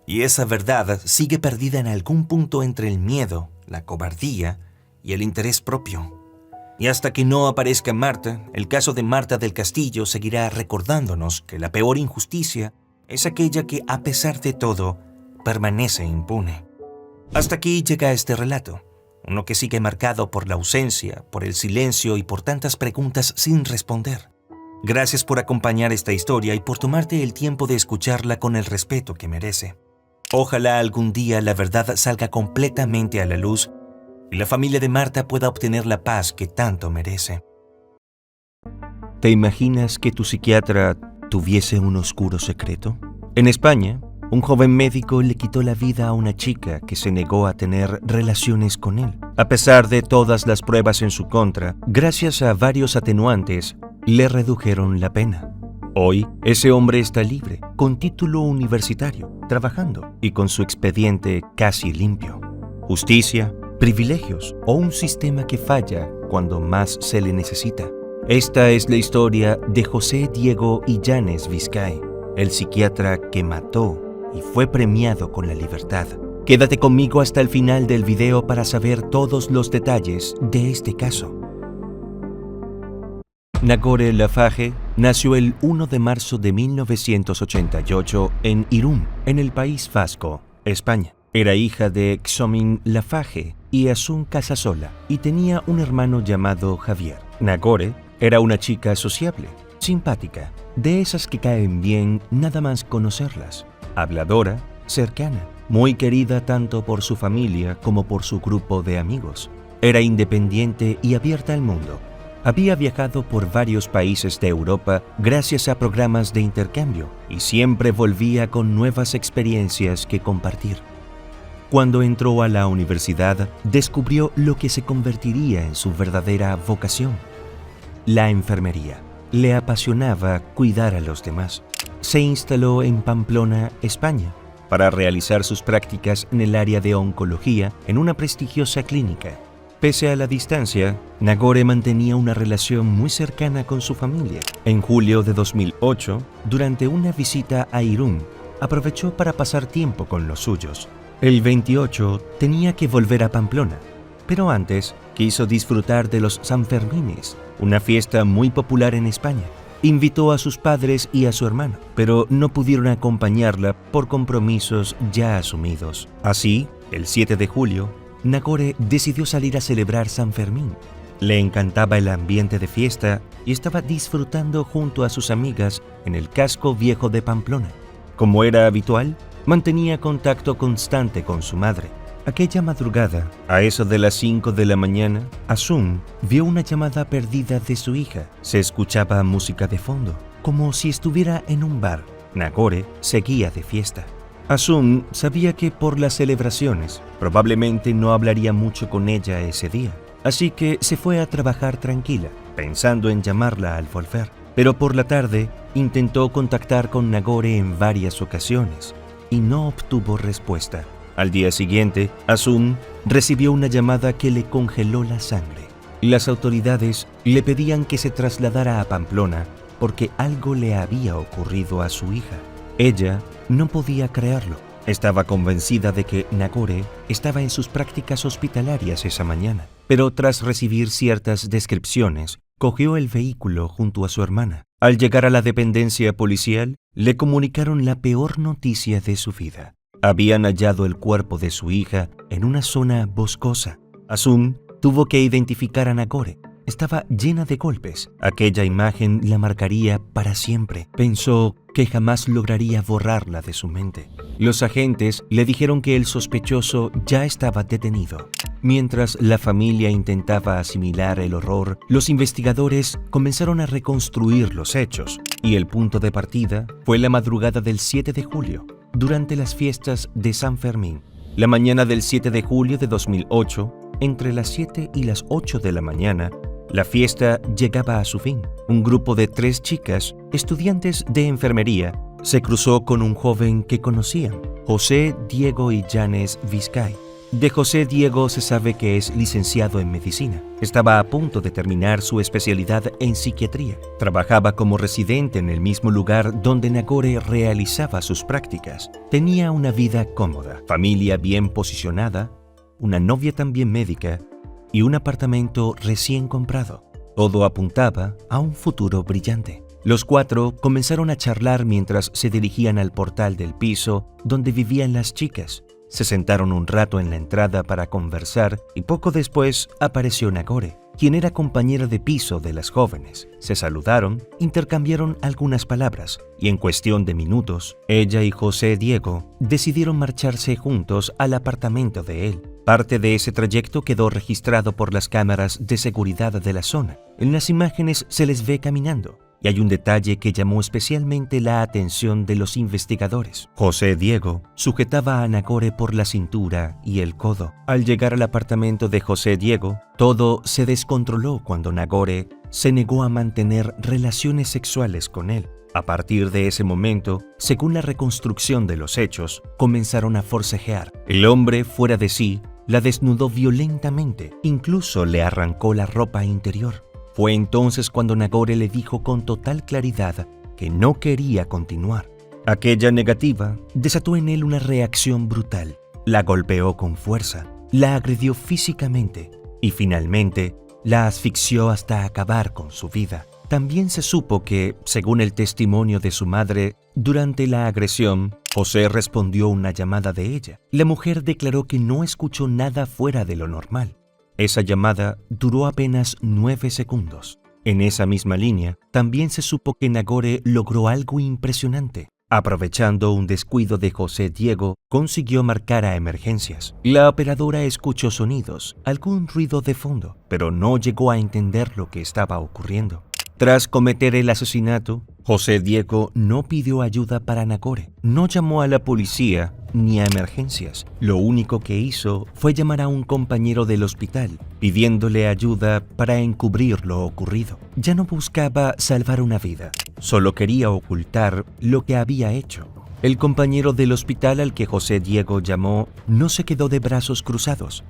Y esa verdad sigue perdida en algún punto entre el miedo, la cobardía y el interés propio. Y hasta que no aparezca Marta, el caso de Marta del Castillo seguirá recordándonos que la peor injusticia es aquella que, a pesar de todo, permanece impune. Hasta aquí llega este relato, uno que sigue marcado por la ausencia, por el silencio y por tantas preguntas sin responder. Gracias por acompañar esta historia y por tomarte el tiempo de escucharla con el respeto que merece. Ojalá algún día la verdad salga completamente a la luz y la familia de Marta pueda obtener la paz que tanto merece. ¿Te imaginas que tu psiquiatra tuviese un oscuro secreto? En España, un joven médico le quitó la vida a una chica que se negó a tener relaciones con él. A pesar de todas las pruebas en su contra, gracias a varios atenuantes, le redujeron la pena. Hoy, ese hombre está libre, con título universitario, trabajando y con su expediente casi limpio. Justicia, privilegios o un sistema que falla cuando más se le necesita. Esta es la historia de José Diego Illanes Vizcay, el psiquiatra que mató y fue premiado con la libertad. Quédate conmigo hasta el final del video para saber todos los detalles de este caso. Nagore Laffage nació el 1 de marzo de 1988 en Irún, en el País Vasco, España. Era hija de Xomin Laffage y Asun Casasola y tenía un hermano llamado Javier. Nagore era una chica sociable, simpática, de esas que caen bien nada más conocerlas. Habladora, cercana, muy querida tanto por su familia como por su grupo de amigos. Era independiente y abierta al mundo. Había viajado por varios países de Europa gracias a programas de intercambio y siempre volvía con nuevas experiencias que compartir. Cuando entró a la universidad, descubrió lo que se convertiría en su verdadera vocación: la enfermería. Le apasionaba cuidar a los demás. Se instaló en Pamplona, España, para realizar sus prácticas en el área de oncología en una prestigiosa clínica. Pese a la distancia, Nagore mantenía una relación muy cercana con su familia. En julio de 2008, durante una visita a Irún, aprovechó para pasar tiempo con los suyos. El 28 tenía que volver a Pamplona, pero antes quiso disfrutar de los Sanfermines, una fiesta muy popular en España. Invitó a sus padres y a su hermano, pero no pudieron acompañarla por compromisos ya asumidos. Así, el 7 de julio, Nagore decidió salir a celebrar San Fermín. Le encantaba el ambiente de fiesta y estaba disfrutando junto a sus amigas en el casco viejo de Pamplona. Como era habitual, mantenía contacto constante con su madre. Aquella madrugada, a eso de las 5 de la mañana, Asun vio una llamada perdida de su hija. Se escuchaba música de fondo, como si estuviera en un bar. Nagore seguía de fiesta. Asun sabía que por las celebraciones probablemente no hablaría mucho con ella ese día, así que se fue a trabajar tranquila, pensando en llamarla al volver. Pero por la tarde intentó contactar con Nagore en varias ocasiones y no obtuvo respuesta. Al día siguiente, Asun recibió una llamada que le congeló la sangre. Las autoridades le pedían que se trasladara a Pamplona porque algo le había ocurrido a su hija. Ella no podía creerlo. Estaba convencida de que Nagore estaba en sus prácticas hospitalarias esa mañana, pero tras recibir ciertas descripciones, cogió el vehículo junto a su hermana. Al llegar a la dependencia policial, le comunicaron la peor noticia de su vida. Habían hallado el cuerpo de su hija en una zona boscosa. Asun tuvo que identificar a Nagore. Estaba llena de golpes. Aquella imagen la marcaría para siempre. Pensó que jamás lograría borrarla de su mente. Los agentes le dijeron que el sospechoso ya estaba detenido. Mientras la familia intentaba asimilar el horror, los investigadores comenzaron a reconstruir los hechos, y el punto de partida fue la madrugada del 7 de julio, durante las fiestas de San Fermín. La mañana del 7 de julio de 2008, entre las 7 y las 8 de la mañana, La fiesta llegaba a su fin. Un grupo de 3 chicas, estudiantes de enfermería, se cruzó con un joven que conocían, José Diego y Janes Vizcay. De José Diego se sabe que es licenciado en medicina. Estaba a punto de terminar su especialidad en psiquiatría. Trabajaba como residente en el mismo lugar donde Nagore realizaba sus prácticas. Tenía una vida cómoda, familia bien posicionada, una novia también médica y un apartamento recién comprado. Todo apuntaba a un futuro brillante. Los 4 comenzaron a charlar mientras se dirigían al portal del piso donde vivían las chicas. Se sentaron un rato en la entrada para conversar y poco después apareció Nagore, quien era compañera de piso de las jóvenes. Se saludaron, intercambiaron algunas palabras y en cuestión de minutos, ella y José Diego decidieron marcharse juntos al apartamento de él. Parte de ese trayecto quedó registrado por las cámaras de seguridad de la zona. En las imágenes se les ve caminando. Y hay un detalle que llamó especialmente la atención de los investigadores. José Diego sujetaba a Nagore por la cintura y el codo. Al llegar al apartamento de José Diego, todo se descontroló cuando Nagore se negó a mantener relaciones sexuales con él. A partir de ese momento, según la reconstrucción de los hechos, comenzaron a forcejear. El hombre, fuera de sí, la desnudó violentamente, incluso le arrancó la ropa interior. Fue entonces cuando Nagore le dijo con total claridad que no quería continuar. Aquella negativa desató en él una reacción brutal. La golpeó con fuerza, la agredió físicamente y finalmente la asfixió hasta acabar con su vida. También se supo que, según el testimonio de su madre, durante la agresión, José respondió una llamada de ella. La mujer declaró que no escuchó nada fuera de lo normal. Esa llamada duró apenas 9 segundos. En esa misma línea, también se supo que Nagore logró algo impresionante. Aprovechando un descuido de José Diego, consiguió marcar a emergencias. La operadora escuchó sonidos, algún ruido de fondo, pero no llegó a entender lo que estaba ocurriendo. Tras cometer el asesinato, José Diego no pidió ayuda para Nagore, no llamó a la policía ni a emergencias. Lo único que hizo fue llamar a un compañero del hospital, pidiéndole ayuda para encubrir lo ocurrido. Ya no buscaba salvar una vida, solo quería ocultar lo que había hecho. El compañero del hospital al que José Diego llamó no se quedó de brazos cruzados.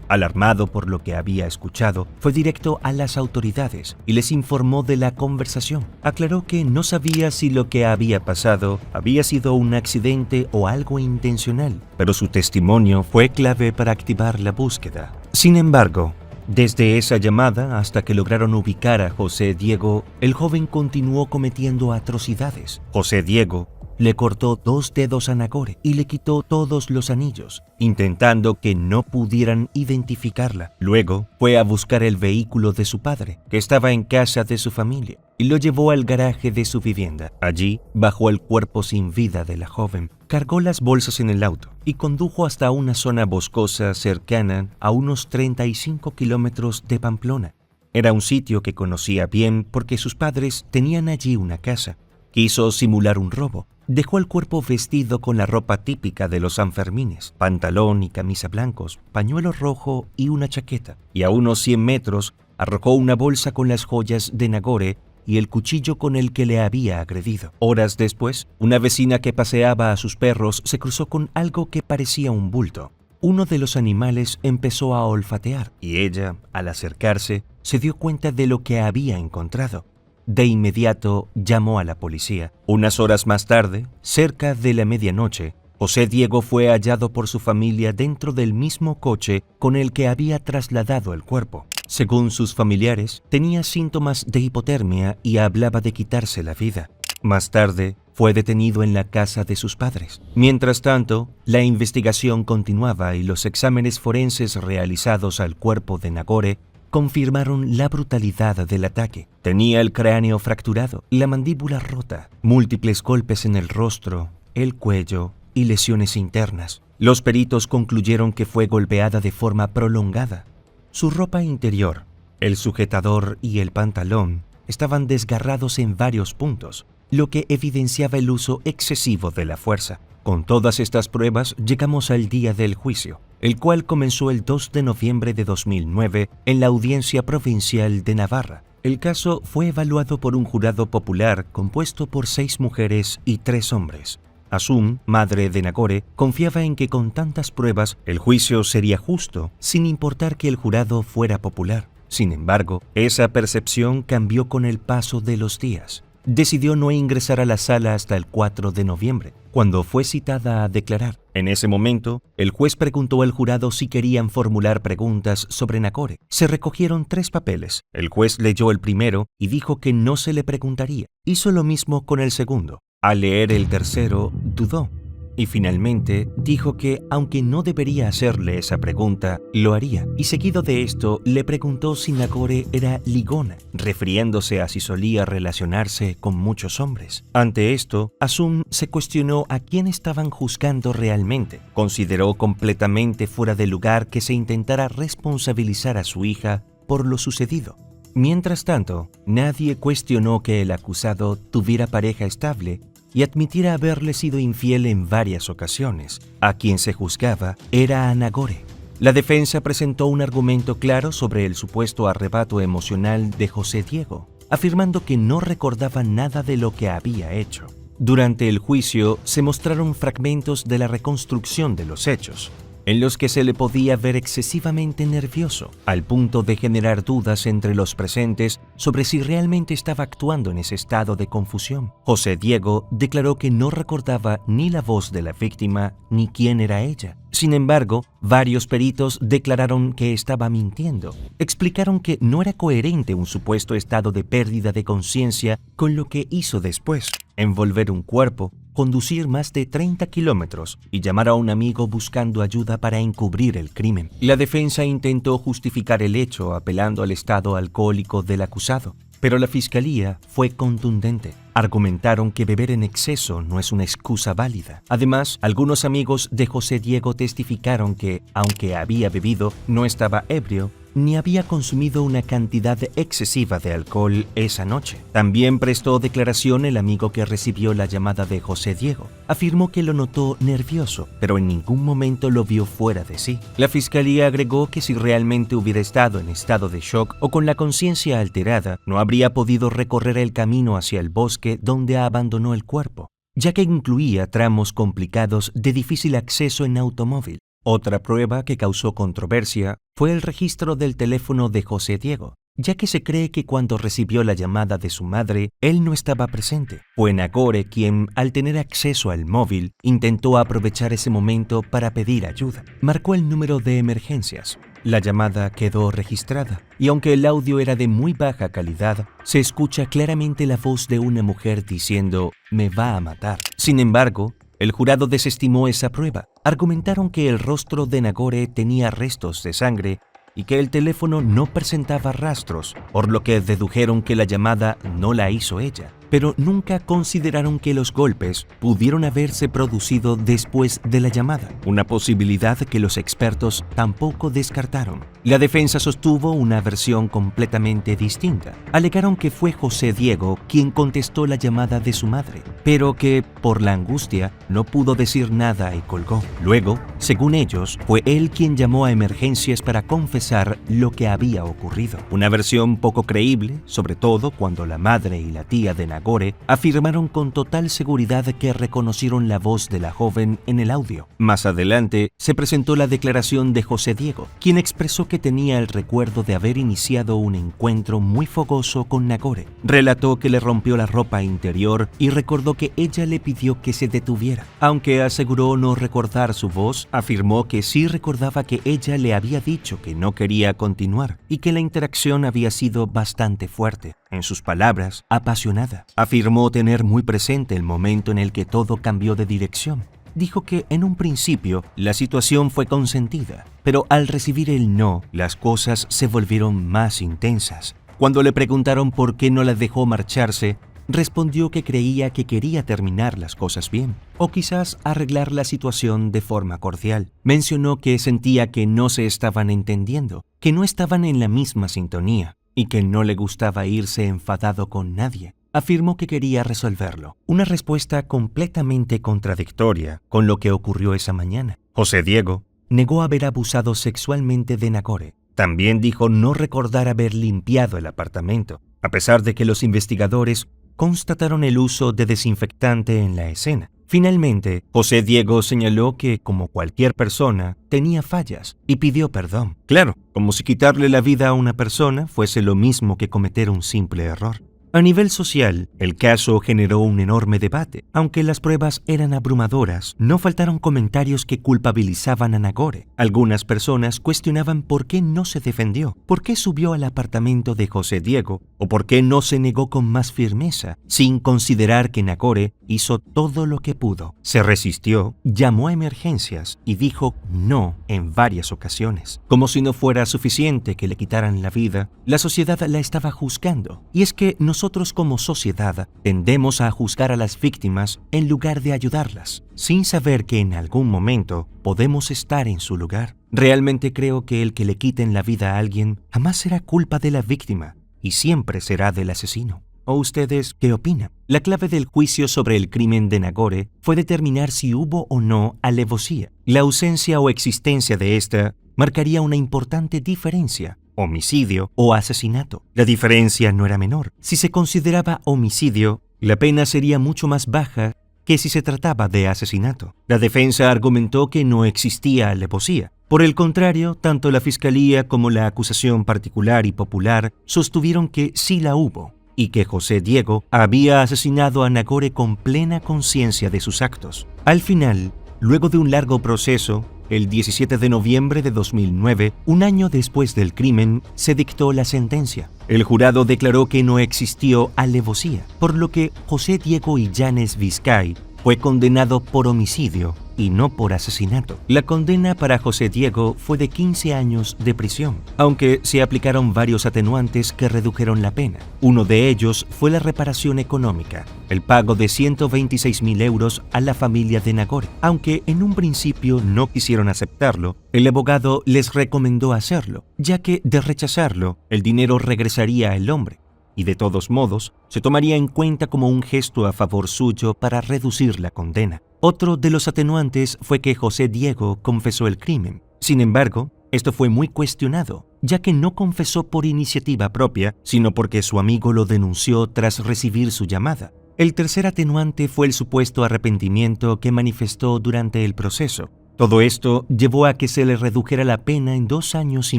Alarmado por lo que había escuchado, fue directo a las autoridades y les informó de la conversación. Aclaró que no sabía si lo que había pasado había sido un accidente o algo intencional, pero su testimonio fue clave para activar la búsqueda. Sin embargo, desde esa llamada hasta que lograron ubicar a José Diego, el joven continuó cometiendo atrocidades. José Diego le cortó 2 dedos a Nagore y le quitó todos los anillos, intentando que no pudieran identificarla. Luego fue a buscar el vehículo de su padre, que estaba en casa de su familia, y lo llevó al garaje de su vivienda. Allí bajó el cuerpo sin vida de la joven, cargó las bolsas en el auto y condujo hasta una zona boscosa cercana a unos 35 kilómetros de Pamplona. Era un sitio que conocía bien porque sus padres tenían allí una casa. Quiso simular un robo. Dejó el cuerpo vestido con la ropa típica de los Sanfermines, pantalón y camisa blancos, pañuelo rojo y una chaqueta. Y a unos 100 metros arrojó una bolsa con las joyas de Nagore y el cuchillo con el que le había agredido. Horas después, una vecina que paseaba a sus perros se cruzó con algo que parecía un bulto. Uno de los animales empezó a olfatear y ella, al acercarse, se dio cuenta de lo que había encontrado. De inmediato llamó a la policía. Unas horas más tarde, cerca de la medianoche, José Diego fue hallado por su familia dentro del mismo coche con el que había trasladado el cuerpo. Según sus familiares, tenía síntomas de hipotermia y hablaba de quitarse la vida. Más tarde, fue detenido en la casa de sus padres. Mientras tanto, la investigación continuaba y los exámenes forenses realizados al cuerpo de Nagore confirmaron la brutalidad del ataque. Tenía el cráneo fracturado, la mandíbula rota, múltiples golpes en el rostro, el cuello y lesiones internas. Los peritos concluyeron que fue golpeada de forma prolongada. Su ropa interior, el sujetador y el pantalón estaban desgarrados en varios puntos, lo que evidenciaba el uso excesivo de la fuerza. Con todas estas pruebas, llegamos al día del juicio. el cual comenzó el 2 de noviembre de 2009 en la Audiencia Provincial de Navarra. El caso fue evaluado por un jurado popular compuesto por 6 mujeres y 3 hombres. Asum, madre de Nagore, confiaba en que con tantas pruebas el juicio sería justo, sin importar que el jurado fuera popular. Sin embargo, esa percepción cambió con el paso de los días. Decidió no ingresar a la sala hasta el 4 de noviembre, cuando fue citada a declarar. En ese momento, el juez preguntó al jurado si querían formular preguntas sobre Nagore. Se recogieron 3 papeles. El juez leyó el primero y dijo que no se le preguntaría. Hizo lo mismo con el segundo. Al leer el tercero, dudó. Y finalmente dijo que, aunque no debería hacerle esa pregunta, lo haría. Y seguido de esto, le preguntó si Nagore era ligona, refiriéndose a si solía relacionarse con muchos hombres. Ante esto, Asum se cuestionó a quién estaban juzgando realmente. Consideró completamente fuera de lugar que se intentara responsabilizar a su hija por lo sucedido. Mientras tanto, nadie cuestionó que el acusado tuviera pareja estable y admitiera haberle sido infiel en varias ocasiones. A quien se juzgaba era a Nagore. La defensa presentó un argumento claro sobre el supuesto arrebato emocional de José Diego, afirmando que no recordaba nada de lo que había hecho. Durante el juicio se mostraron fragmentos de la reconstrucción de los hechos, en los que se le podía ver excesivamente nervioso, al punto de generar dudas entre los presentes sobre si realmente estaba actuando en ese estado de confusión. José Diego declaró que no recordaba ni la voz de la víctima ni quién era ella. Sin embargo, varios peritos declararon que estaba mintiendo. Explicaron que no era coherente un supuesto estado de pérdida de conciencia con lo que hizo después: envolver un cuerpo, conducir más de 30 kilómetros y llamar a un amigo buscando ayuda para encubrir el crimen. La defensa intentó justificar el hecho apelando al estado alcohólico del acusado, pero la fiscalía fue contundente. Argumentaron que beber en exceso no es una excusa válida. Además, algunos amigos de José Diego testificaron que, aunque había bebido, no estaba ebrio ni había consumido una cantidad excesiva de alcohol esa noche. También prestó declaración el amigo que recibió la llamada de José Diego. Afirmó que lo notó nervioso, pero en ningún momento lo vio fuera de sí. La fiscalía agregó que si realmente hubiera estado en estado de shock o con la conciencia alterada, no habría podido recorrer el camino hacia el bosque donde abandonó el cuerpo, ya que incluía tramos complicados de difícil acceso en automóvil. Otra prueba que causó controversia fue el registro del teléfono de José Diego, ya que se cree que cuando recibió la llamada de su madre, él no estaba presente. Fue Nagore quien, al tener acceso al móvil, intentó aprovechar ese momento para pedir ayuda. Marcó el número de emergencias. La llamada quedó registrada, y aunque el audio era de muy baja calidad, se escucha claramente la voz de una mujer diciendo «me va a matar». Sin embargo, el jurado desestimó esa prueba. Argumentaron que el rostro de Nagore tenía restos de sangre y que el teléfono no presentaba rastros, por lo que dedujeron que la llamada no la hizo ella. Pero nunca consideraron que los golpes pudieron haberse producido después de la llamada, una posibilidad que los expertos tampoco descartaron. La defensa sostuvo una versión completamente distinta. Alegaron que fue José Diego quien contestó la llamada de su madre, pero que, por la angustia, no pudo decir nada y colgó. Luego, según ellos, fue él quien llamó a emergencias para confesar lo que había ocurrido. Una versión poco creíble, sobre todo cuando la madre y la tía de Nagore afirmaron con total seguridad que reconocieron la voz de la joven en el audio. Más adelante, se presentó la declaración de José Diego, quien expresó que tenía el recuerdo de haber iniciado un encuentro muy fogoso con Nagore. Relató que le rompió la ropa interior y recordó que ella le pidió que se detuviera. Aunque aseguró no recordar su voz, afirmó que sí recordaba que ella le había dicho que no quería continuar y que la interacción había sido bastante fuerte. En sus palabras, apasionada. Afirmó tener muy presente el momento en el que todo cambió de dirección. Dijo que en un principio la situación fue consentida, pero al recibir el no, las cosas se volvieron más intensas. Cuando le preguntaron por qué no la dejó marcharse, respondió que creía que quería terminar las cosas bien, o quizás arreglar la situación de forma cordial. Mencionó que sentía que no se estaban entendiendo, que no estaban en la misma sintonía, y que no le gustaba irse enfadado con nadie. Afirmó que quería resolverlo. Una respuesta completamente contradictoria con lo que ocurrió esa mañana. José Diego negó haber abusado sexualmente de Nagore. También dijo no recordar haber limpiado el apartamento, a pesar de que los investigadores constataron el uso de desinfectante en la escena. Finalmente, José Diego señaló que, como cualquier persona, tenía fallas y pidió perdón. Claro, como si quitarle la vida a una persona fuese lo mismo que cometer un simple error. A nivel social, el caso generó un enorme debate. Aunque las pruebas eran abrumadoras, no faltaron comentarios que culpabilizaban a Nagore. Algunas personas cuestionaban por qué no se defendió, por qué subió al apartamento de José Diego o por qué no se negó con más firmeza, sin considerar que Nagore hizo todo lo que pudo. Se resistió, llamó a emergencias y dijo no en varias ocasiones. Como si no fuera suficiente que le quitaran la vida, la sociedad la estaba juzgando. Y es que nosotros como sociedad tendemos a juzgar a las víctimas en lugar de ayudarlas, sin saber que en algún momento podemos estar en su lugar. Realmente creo que el que le quiten la vida a alguien jamás será culpa de la víctima y siempre será del asesino. ¿O ustedes qué opinan? La clave del juicio sobre el crimen de Nagore fue determinar si hubo o no alevosía. La ausencia o existencia de esta marcaría una importante diferencia: homicidio o asesinato. La diferencia no era menor. Si se consideraba homicidio, la pena sería mucho más baja que si se trataba de asesinato. La defensa argumentó que no existía alevosía. Por el contrario, tanto la fiscalía como la acusación particular y popular sostuvieron que sí la hubo y que José Diego había asesinado a Nagore con plena conciencia de sus actos. Al final, luego de un largo proceso, el 17 de noviembre de 2009, un año después del crimen, se dictó la sentencia. El jurado declaró que no existió alevosía, por lo que José Diego Illanes Vizcay fue condenado por homicidio y no por asesinato. La condena para José Diego fue de 15 años de prisión, aunque se aplicaron varios atenuantes que redujeron la pena. Uno de ellos fue la reparación económica, el pago de 126.000 euros a la familia de Nagore. Aunque en un principio no quisieron aceptarlo, el abogado les recomendó hacerlo, ya que de rechazarlo, el dinero regresaría al hombre. Y de todos modos, se tomaría en cuenta como un gesto a favor suyo para reducir la condena. Otro de los atenuantes fue que José Diego confesó el crimen. Sin embargo, esto fue muy cuestionado, ya que no confesó por iniciativa propia, sino porque su amigo lo denunció tras recibir su llamada. El tercer atenuante fue el supuesto arrepentimiento que manifestó durante el proceso. Todo esto llevó a que se le redujera la pena en 2 años y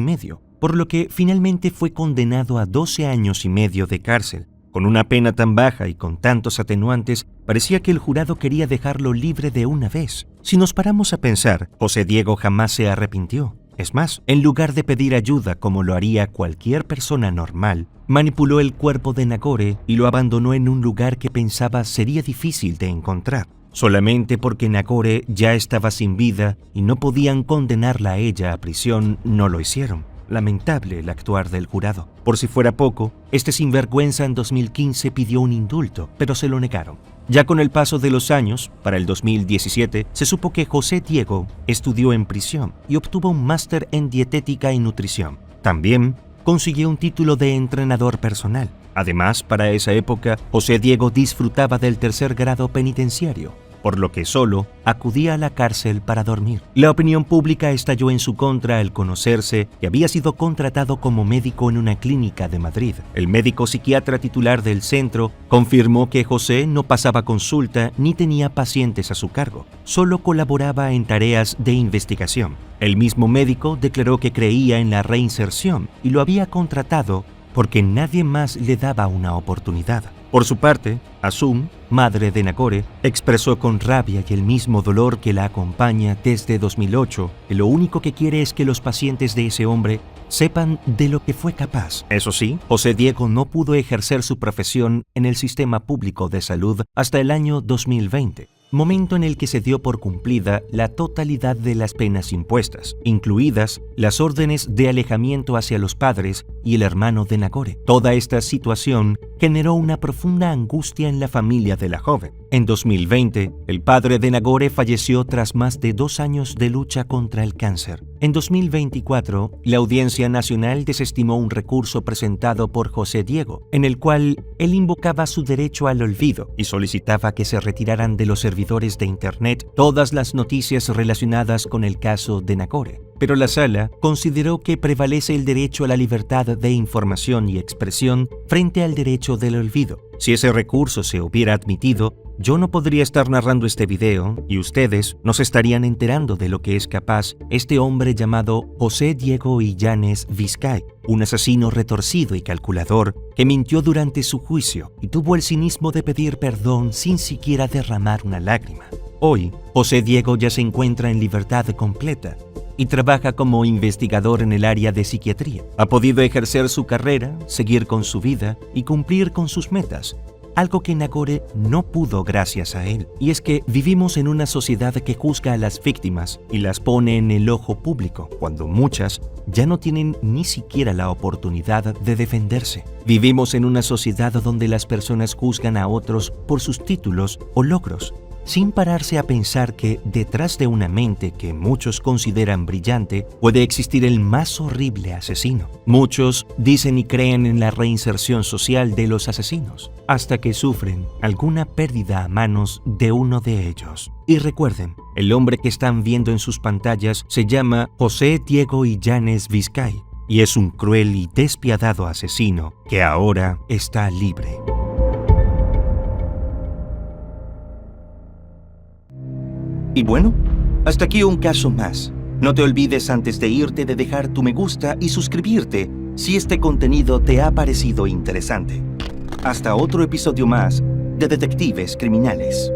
medio, por lo que finalmente fue condenado a 12 años y medio de cárcel. Con una pena tan baja y con tantos atenuantes, parecía que el jurado quería dejarlo libre de una vez. Si nos paramos a pensar, José Diego jamás se arrepintió. Es más, en lugar de pedir ayuda como lo haría cualquier persona normal, manipuló el cuerpo de Nagore y lo abandonó en un lugar que pensaba sería difícil de encontrar. Solamente porque Nagore ya estaba sin vida y no podían condenarla a ella a prisión, no lo hicieron. Lamentable el actuar del jurado. Por si fuera poco, este sinvergüenza en 2015 pidió un indulto, pero se lo negaron. Ya con el paso de los años, para el 2017, se supo que José Diego estudió en prisión y obtuvo un máster en dietética y nutrición. También consiguió un título de entrenador personal. Además, para esa época, José Diego disfrutaba del 3er grado penitenciario, por lo que solo acudía a la cárcel para dormir. La opinión pública estalló en su contra al conocerse que había sido contratado como médico en una clínica de Madrid. El médico psiquiatra titular del centro confirmó que José no pasaba consulta ni tenía pacientes a su cargo, solo colaboraba en tareas de investigación. El mismo médico declaró que creía en la reinserción y lo había contratado porque nadie más le daba una oportunidad. Por su parte, Asum, madre de Nagore, expresó con rabia y el mismo dolor que la acompaña desde 2008 que lo único que quiere es que los pacientes de ese hombre sepan de lo que fue capaz. Eso sí, José Diego no pudo ejercer su profesión en el sistema público de salud hasta el año 2020. Momento en el que se dio por cumplida la totalidad de las penas impuestas, incluidas las órdenes de alejamiento hacia los padres y el hermano de Nagore. Toda esta situación generó una profunda angustia en la familia de la joven. En 2020, el padre de Nagore falleció tras más de 2 años de lucha contra el cáncer. En 2024, la Audiencia Nacional desestimó un recurso presentado por José Diego, en el cual él invocaba su derecho al olvido y solicitaba que se retiraran de los servidores de Internet todas las noticias relacionadas con el caso de Nagore. Pero la sala consideró que prevalece el derecho a la libertad de información y expresión frente al derecho del olvido. Si ese recurso se hubiera admitido, yo no podría estar narrando este video y ustedes no se estarían enterando de lo que es capaz este hombre llamado José Diego Illanes Vizcay, un asesino retorcido y calculador que mintió durante su juicio y tuvo el cinismo de pedir perdón sin siquiera derramar una lágrima. Hoy, José Diego ya se encuentra en libertad completa y trabaja como investigador en el área de psiquiatría. Ha podido ejercer su carrera, seguir con su vida y cumplir con sus metas, algo que Nagore no pudo gracias a él. Y es que vivimos en una sociedad que juzga a las víctimas y las pone en el ojo público, cuando muchas ya no tienen ni siquiera la oportunidad de defenderse. Vivimos en una sociedad donde las personas juzgan a otros por sus títulos o logros, sin pararse a pensar que detrás de una mente que muchos consideran brillante puede existir el más horrible asesino. Muchos dicen y creen en la reinserción social de los asesinos, hasta que sufren alguna pérdida a manos de uno de ellos. Y recuerden, el hombre que están viendo en sus pantallas se llama José Diego Illanes Vizcay y es un cruel y despiadado asesino que ahora está libre. Y bueno, hasta aquí un caso más. No te olvides antes de irte de dejar tu me gusta y suscribirte si este contenido te ha parecido interesante. Hasta otro episodio más de Detectives Criminales.